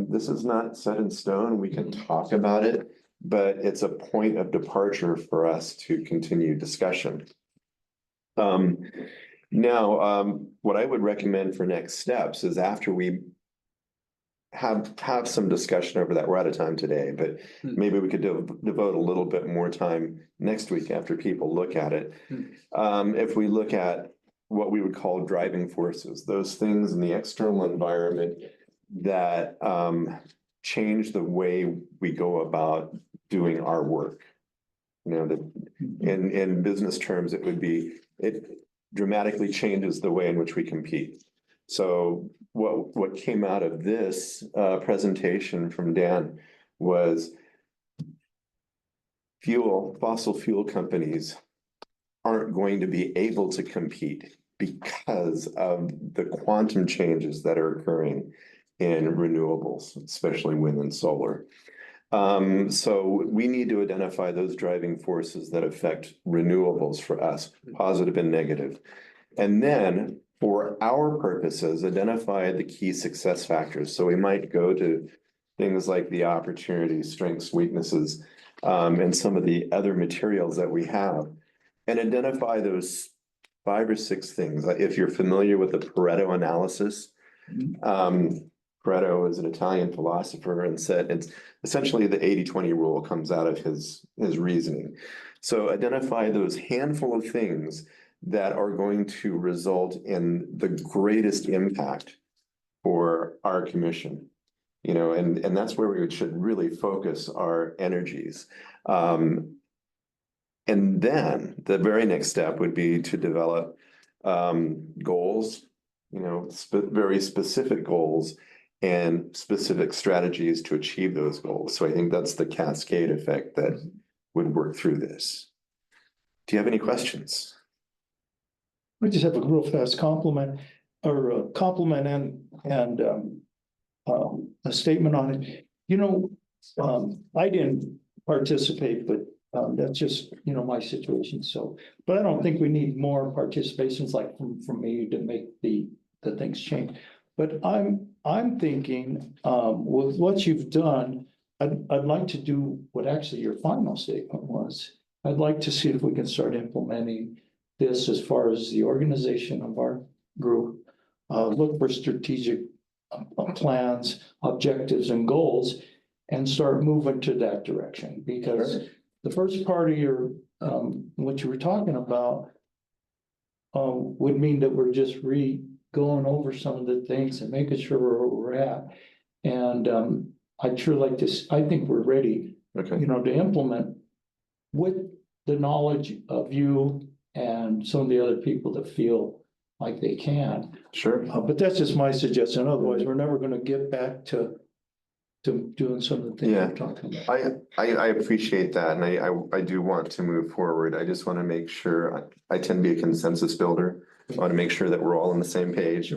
This is not set in stone. We can talk about it, but it's a point of departure for us to continue discussion. Now, what I would recommend for next steps is after we have some discussion over that. We're out of time today, but maybe we could devote a little bit more time next week after people look at it. If we look at what we would call driving forces, those things in the external environment that change the way we go about doing our work. In business terms, it dramatically changes the way in which we compete. So what came out of this presentation from Dan was fossil fuel companies aren't going to be able to compete because of the quantum changes that are occurring in renewables, especially wind and solar. So we need to identify those driving forces that affect renewables for us, positive and negative. And then for our purposes, identify the key success factors. So we might go to things like the opportunities, strengths, weaknesses, and some of the other materials that we have, and identify those 5 or 6 things. If you're familiar with the Pareto analysis, Pareto is an Italian philosopher and said it's essentially the 80-20 rule comes out of his reasoning. So identify those handful of things that are going to result in the greatest impact for our commission. You know, and that's where we should really focus our energies. And then the very next step would be to develop goals, you know, very specific goals and specific strategies to achieve those goals. So I think that's the cascade effect that would work through this. Do you have any questions? I just have a real fast compliment and a statement on it. You know, I didn't participate, but that's just, you know, my situation. So, but I don't think we need more participations like from me to make the things change. But I'm thinking, with what you've done, I'd like to do what actually your final statement was. I'd like to see if we can start implementing this as far as the organization of our group. Look for strategic plans, objectives and goals, and start moving to that direction. Because the first part of your, what you were talking about, would mean that we're just going over some of the things and making sure where we're at. And I'd sure like to, I think we're ready, Okay. you know, to implement with the knowledge of you and some of the other people that feel like they can. Sure. But that's just my suggestion. Otherwise, we're never gonna get back to doing some of the things Yeah. we're talking about. I appreciate that, and I do want to move forward. I just want to make sure, I tend to be a consensus builder. I want to make sure that we're all on the same page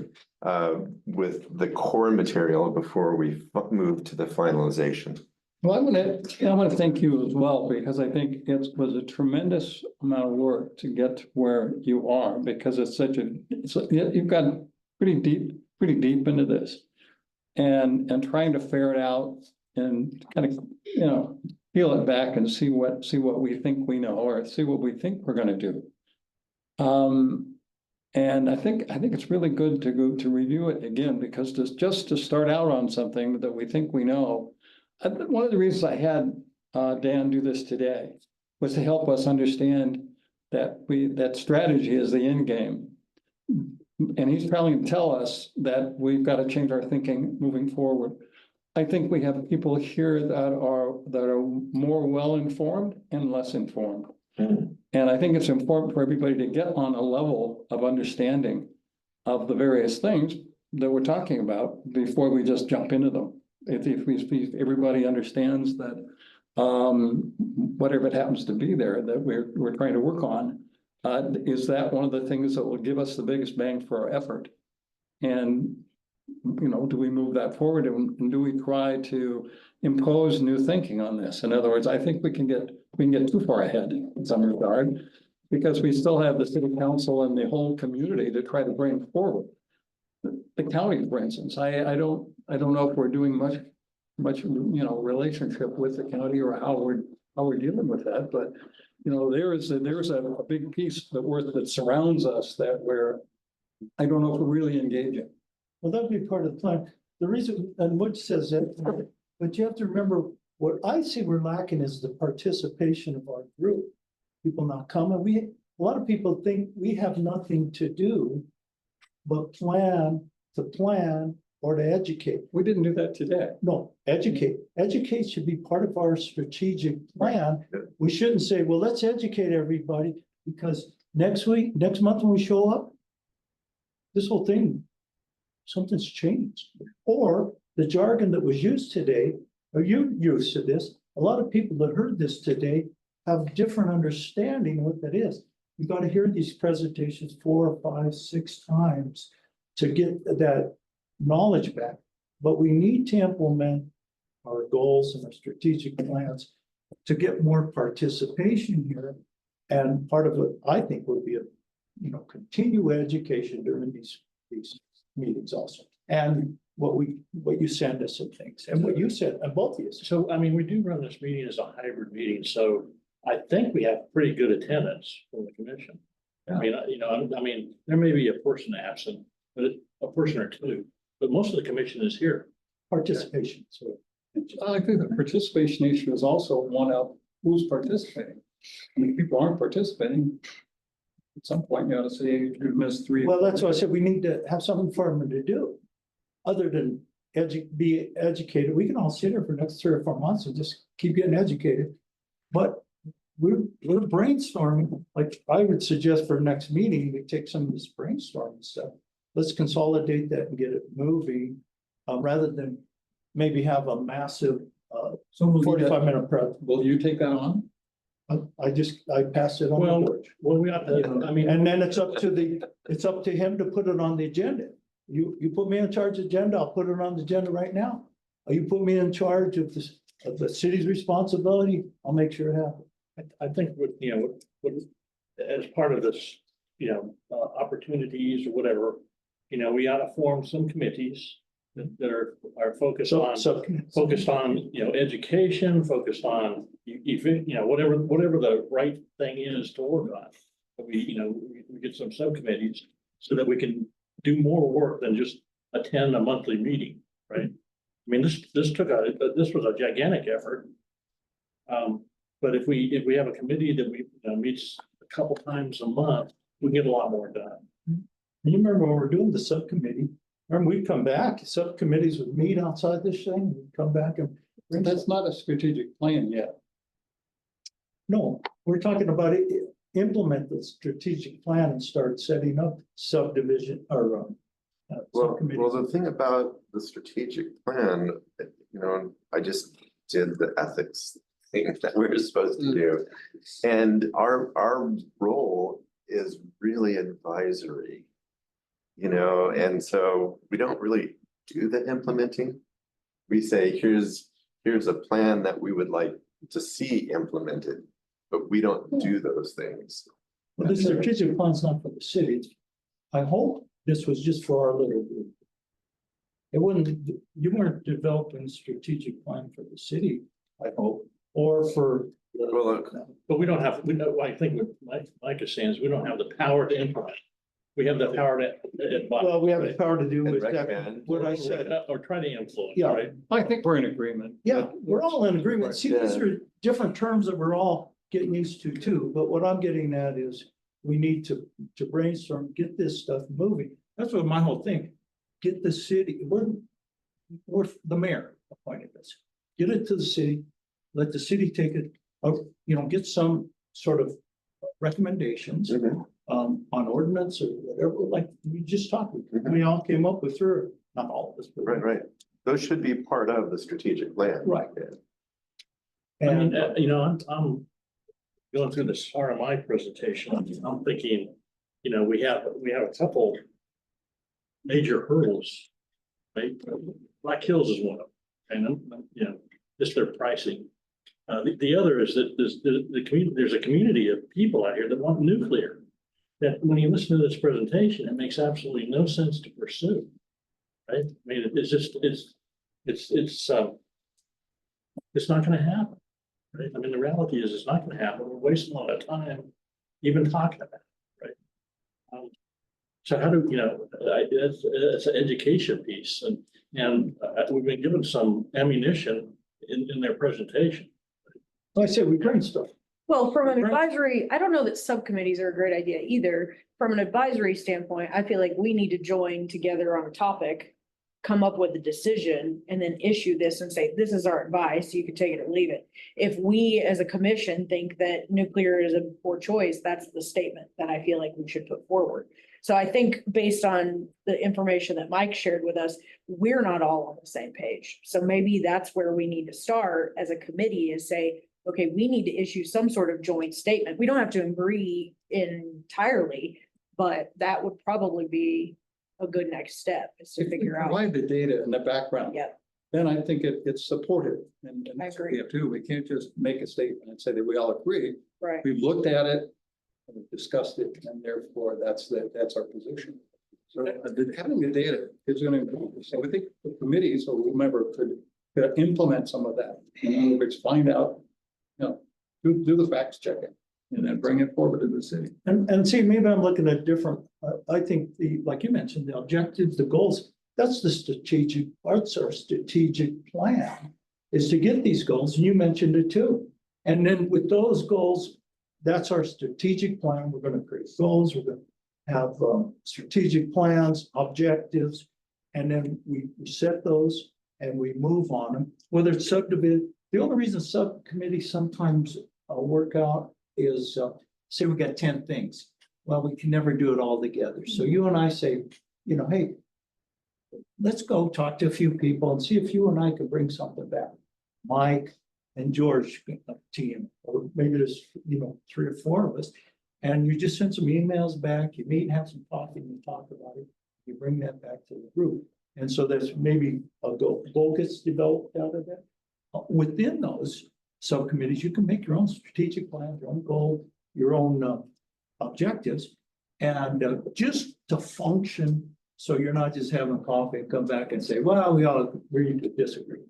with the core material before we move to the finalization. Well, I want to thank you as well, because I think it was a tremendous amount of work to get to where you are, because it's such a, you've got pretty deep into this. And trying to ferret out and kind of, you know, peel it back and see what we think we know, or see what we think we're gonna do. And I think it's really good to go to review it again, because just to start out on something that we think we know. One of the reasons I had Dan do this today was to help us understand that strategy is the end game. And he's trying to tell us that we've got to change our thinking moving forward. I think we have people here that are more well-informed and less informed. And I think it's important for everybody to get on a level of understanding of the various things that we're talking about before we just jump into them. If everybody understands that whatever it happens to be there that we're trying to work on, is that one of the things that will give us the biggest bang for our effort? And, you know, do we move that forward, and do we try to impose new thinking on this? In other words, I think we can get too far ahead in some regard, because we still have the city council and the whole community to try to bring forward. The county, for instance, I don't know if we're doing much, you know, relationship with the county, or how we're dealing with that, but you know, there's a big piece that surrounds us that I don't know if we're really engaging. Well, that'd be part of the plan. The reason, and Butch says that, but you have to remember, what I see we're lacking is the participation of our group. People not coming. A lot of people think we have nothing to do but plan or to educate. We didn't do that today. No, educate. Educate should be part of our strategic plan. Yeah. We shouldn't say, well, let's educate everybody, because next month when we show up, this whole thing, something's changed. Or the jargon that was used today, are you used to this? A lot of people that heard this today have different understanding of what that is. You got to hear these presentations 4, 5, 6 times to get that knowledge back. But we need to implement our goals and our strategic plans to get more participation here. And part of it, I think, would be continue education during these meetings also. And what you send us and things, and what you said, and both of you. So, I mean, we do run this meeting as a hybrid meeting, so I think we have pretty good attendance from the commission. I mean, there may be a person absent, but a person or two, but most of the commission is here. Participation, so. I think the participation issue is also one of who's participating. I mean, people aren't participating. At some point, you ought to say you missed 3. Well, that's why I said we need to have something for them to do. Other than be educated, we can all sit here for the next 3 or 4 months and just keep getting educated. But we're brainstorming, like I would suggest for next meeting, we take some of this brainstorming stuff. Let's consolidate that and get it moving, rather than maybe have a massive, So will you, 45-minute prep. will you take that on? I passed it on. Well, the board. well, we ought to, I mean, And then it's up to him to put it on the agenda. You put me in charge of agenda, I'll put it on the agenda right now. Or you put me in charge of this, of the city's responsibility, I'll make sure it happens. I think what, as part of this, opportunities or whatever, we ought to form some committees that are focused on. Focused on, education, focused on, whatever the right thing is to work on. But we get some subcommittees so that we can do more work than just attend a monthly meeting, right? I mean, this was a gigantic effort. But if we have a committee that meets a couple times a month, we can get a lot more done. You remember when we were doing the subcommittee, remember we'd come back, subcommittees would meet outside this thing, we'd come back and. That's not a strategic plan yet. No, we're talking about it, implement the strategic plan and start setting up subdivision or. Well, subcommittees. the thing about the strategic plan, I just did the ethics thing that we were supposed to do. And our role is really advisory. And so we don't really do the implementing. We say, here's a plan that we would like to see implemented, but we don't do those things. But the strategic plan's not for the cities. I hope this was just for our little group. You weren't developing a strategic plan for the city, I hope, or for. But we don't have, I think what Mike is saying is we don't have the power to implement. We have the power to advise. Well, we have the power to do And exactly recommend. what I said. Or try to influence, Yeah. right? I think we're in agreement. Yeah, we're all in agreement. See, these are different terms that we're all getting used to too, but what I'm getting at is we need to brainstorm, get this stuff moving. That's what my whole thing, get the city, we're the mayor appointed this. Get it to the city, let the city take it, get some sort of recommendations on ordinance or whatever, like we just talked, we all came up with through, not all of us, but. Right. Those should be part of the strategic plan. Right. Yeah. I mean, And, I'm going through this RMI presentation, I'm thinking, we have a couple major hurdles, right? Black Hills is one of them, and, just their pricing. The other is that there's a community of people out here that want nuclear. That when you listen to this presentation, it makes absolutely no sense to pursue. Right? I mean, it's not gonna happen. Right? I mean, the reality is it's not gonna happen. We're wasting a lot of time even talking about it, right? So how do, it's an education piece and we've been given some ammunition in their presentation. like I said, we brainstorm. Well, from an advisory, I don't know that subcommittees are a great idea either. From an advisory standpoint, I feel like we need to join together on a topic, come up with a decision, and then issue this and say, this is our advice, you can take it or leave it. If we as a commission think that nuclear is a poor choice, that's the statement that I feel like we should put forward. So I think based on the information that Mike shared with us, we're not all on the same page. So maybe that's where we need to start as a committee is say, okay, we need to issue some sort of joint statement. We don't have to agree entirely, but that would probably be a good next step is to If we figure out. provide the data and the background. Yeah. Then I think it's supportive and I that's what agree. we have to do. We can't just make a statement and say that we all agree. Right. We've looked at it, and we've discussed it, and therefore that's our position. So having the data is going to improve. So I think the committees or whomever could implement some of that. In other words, find out, do the facts checking and then bring it forward to the city. And see, maybe I'm looking at different, I think like you mentioned, the objectives, the goals, that's the strategic parts or strategic plan is to get these goals. And you mentioned it too. And then with those goals, that's our strategic plan. We're gonna create goals, we're gonna have strategic plans, objectives. And then we set those and we move on them, whether it's subdivision. The only reason subcommittees sometimes work out is, say we got 10 things. Well, we can never do it all together. So you and I say, you know, hey, let's go talk to a few people and see if you and I can bring something back. Mike and George team, or maybe there's, you know, 3 or 4 of us. And you just send some emails back, you meet and have some coffee and you talk about it. You bring that back to the group. And so there's maybe a goal gets developed out of that. Within those subcommittees, you can make your own strategic plan, your own goal, your own objectives. And just to function, so you're not just having coffee and come back and say, well, we all agree to disagree.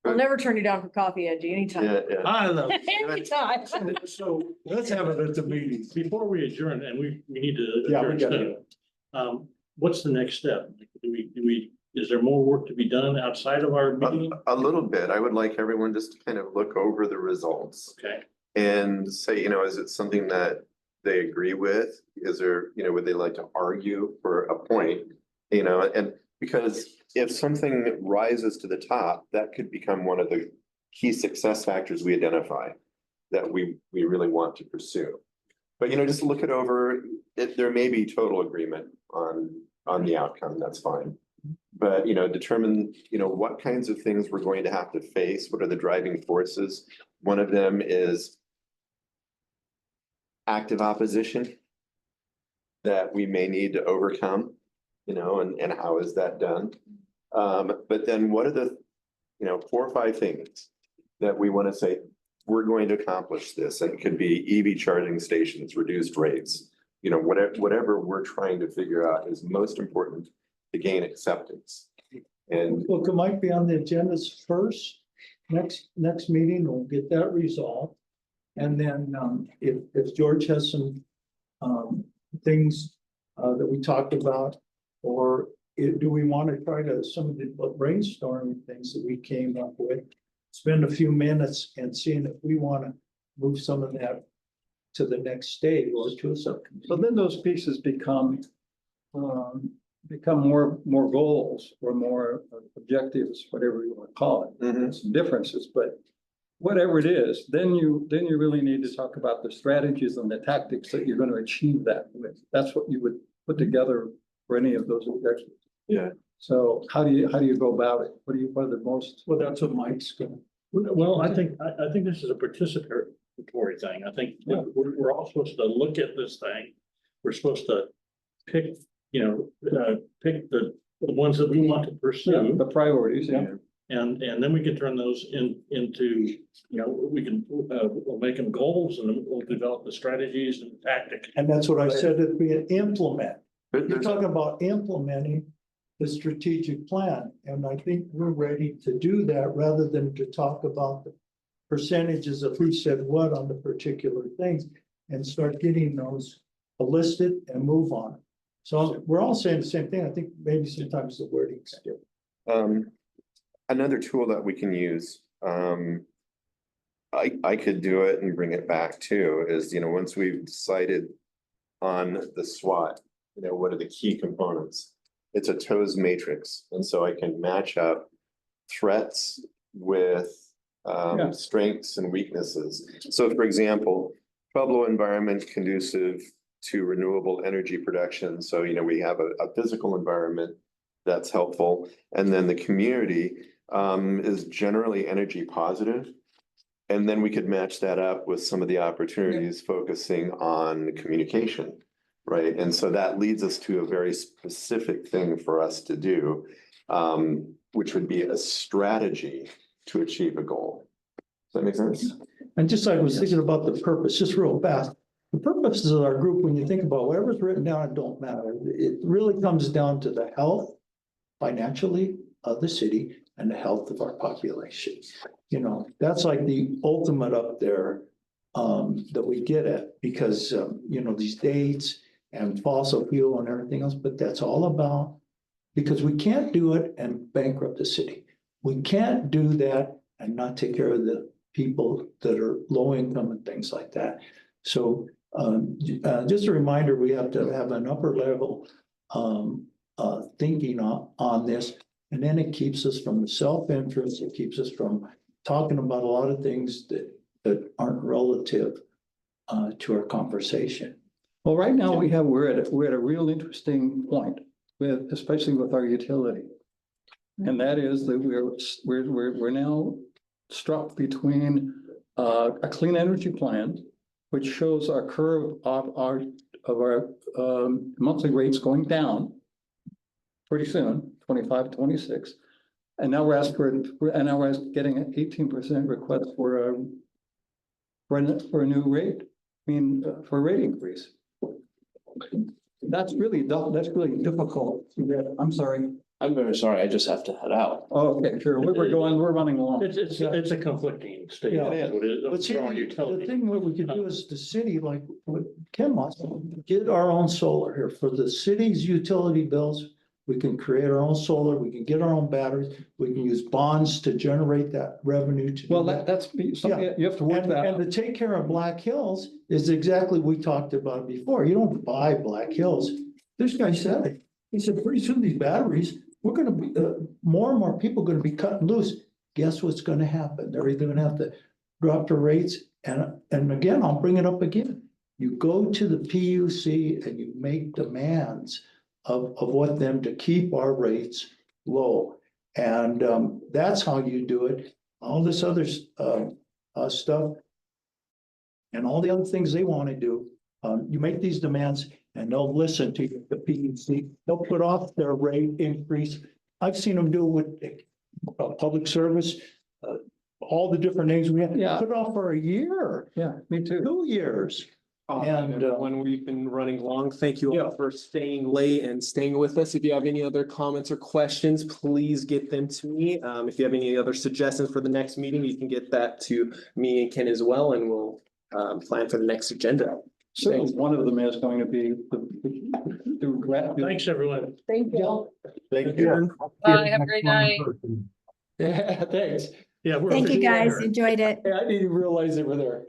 I'll never turn you down for coffee, Angie, anytime. Yeah. I love it. Anytime. So let's have it at the meeting. Before we adjourn, and we need to. Yeah, we adjourn gotta soon, what's the next step? Is there more work to be done outside of our meeting? A little bit. I would like everyone just to kind of look over the results Okay, and say, you know, is it something that they agree with? Is there, you know, would they like to argue for a point? You know, and because if something rises to the top, that could become one of the key success factors we identify that we really want to pursue. But, you know, just look it over. There may be total agreement on the outcome, that's fine. But, you know, determine, you know, what kinds of things we're going to have to face. What are the driving forces? One of them is active opposition that we may need to overcome, you know, and how is that done? But then what are the, you know, 4 or 5 things that we want to say, we're going to accomplish this? And it could be EV charging stations, reduced rates, you know, whatever we're trying to figure out is most important to gain acceptance. And Look, it might be on the agendas first, next meeting, we'll get that resolved. And then, if George has some, things, that we talked about, or do we want to try to, some of the brainstorming things that we came up with, spend a few minutes and seeing if we want to move some of that to the next stage or to a subcommittee. So then those pieces become more goals or more objectives, whatever you want to call it. There's some differences, but whatever it is, then you really need to talk about the strategies and the tactics that you're going to achieve that with. That's what you would put together for any of those objectives. Yeah. So how do you go about it? What are the most? Well, that's what Mike's going. well, I think this is a participatory thing. I think we're all supposed to look at this thing. We're supposed to pick, pick the ones that we want to pursue. The priorities, yeah. And then we can turn those into, we'll make them goals and then we'll develop the strategies and tactics. And that's what I said, it'd be an implement. You're there's, talking about implementing the strategic plan, and I think we're ready to do that rather than to talk about the percentages of who said what on the particular things and start getting those listed and move on. So we're all saying the same thing. I think maybe sometimes the wording's different. another tool that we can use, I could do it and bring it back too, is, once we've decided on the SWOT, what are the key components? It's a TOES matrix. And so I can match up threats with strengths and weaknesses. So for example, Pueblo environment conducive to renewable energy production. So, we have a physical environment that's helpful. And then the community is generally energy positive. And then we could match that up with some of the opportunities focusing on communication, right? And so that leads us to a very specific thing for us to do, which would be a strategy to achieve a goal. Does that make sense? And just like I was thinking about the purpose, just real fast. The purposes of our group, when you think about whatever's written down, it don't matter. It really comes down to the health financially of the city and the health of our population. That's like the ultimate up there that we get at, because these dates and fossil fuel and everything else, but that's all about, because we can't do it and bankrupt the city. We can't do that and not take care of the people that are low income and things like that. So just a reminder, we have to have an upper level thinking on this. And then it keeps us from the self-interest, it keeps us from talking about a lot of things that aren't relative to our conversation. Well, right now we're at a real interesting point with, especially with our utility. And that is that we're now struck between a clean energy plan, which shows our curve of our monthly rates going down pretty soon, 25, 26. And now we're getting an 18% request for a new rate, for a rate increase. That's really difficult. I'm sorry. I'm very sorry, I just have to head out. Oh, okay, sure. We're running along. It's a conflicting statement. Yeah. What it is, But see, strong the utility. thing what we could do is the city, like what Ken wants, get our own solar here for the city's utility bills. We can create our own solar, we can get our own batteries, we can use bonds to generate that revenue to. Well, that's something you have to work that And out. to take care of Black Hills is exactly, we talked about before. You don't buy Black Hills. This guy said it. He said, pretty soon these batteries, we're gonna be, more and more people gonna be cutting loose. Guess what's gonna happen? They're either gonna have to drop the rates and again, I'll bring it up again. You go to the PUC and you make demands of want them to keep our rates low. And that's how you do it. All this other stuff and all the other things they want to do, you make these demands and they'll listen to you, the PUC. They'll put off their rate increase. I've seen them do it with public service, all the different things we have. Yeah. Put it off for a year, Yeah, me too. 2 years. And, when we've been running long, thank you all for staying late and staying with us. If you have any other comments or questions, please get them to me. If you have any other suggestions for the next meeting, you can get that to me and Ken as well, and we'll plan for the next agenda. So one of them is going to be the. Thanks, everyone. Thank you. Thank you. Bye, have a great night. Yeah, thanks. Yeah. we're Thank you, officially guys. there. Enjoyed it. Hey, I didn't even realize they were there.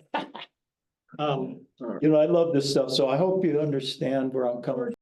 You know, I love this stuff, so I hope you understand where I'm coming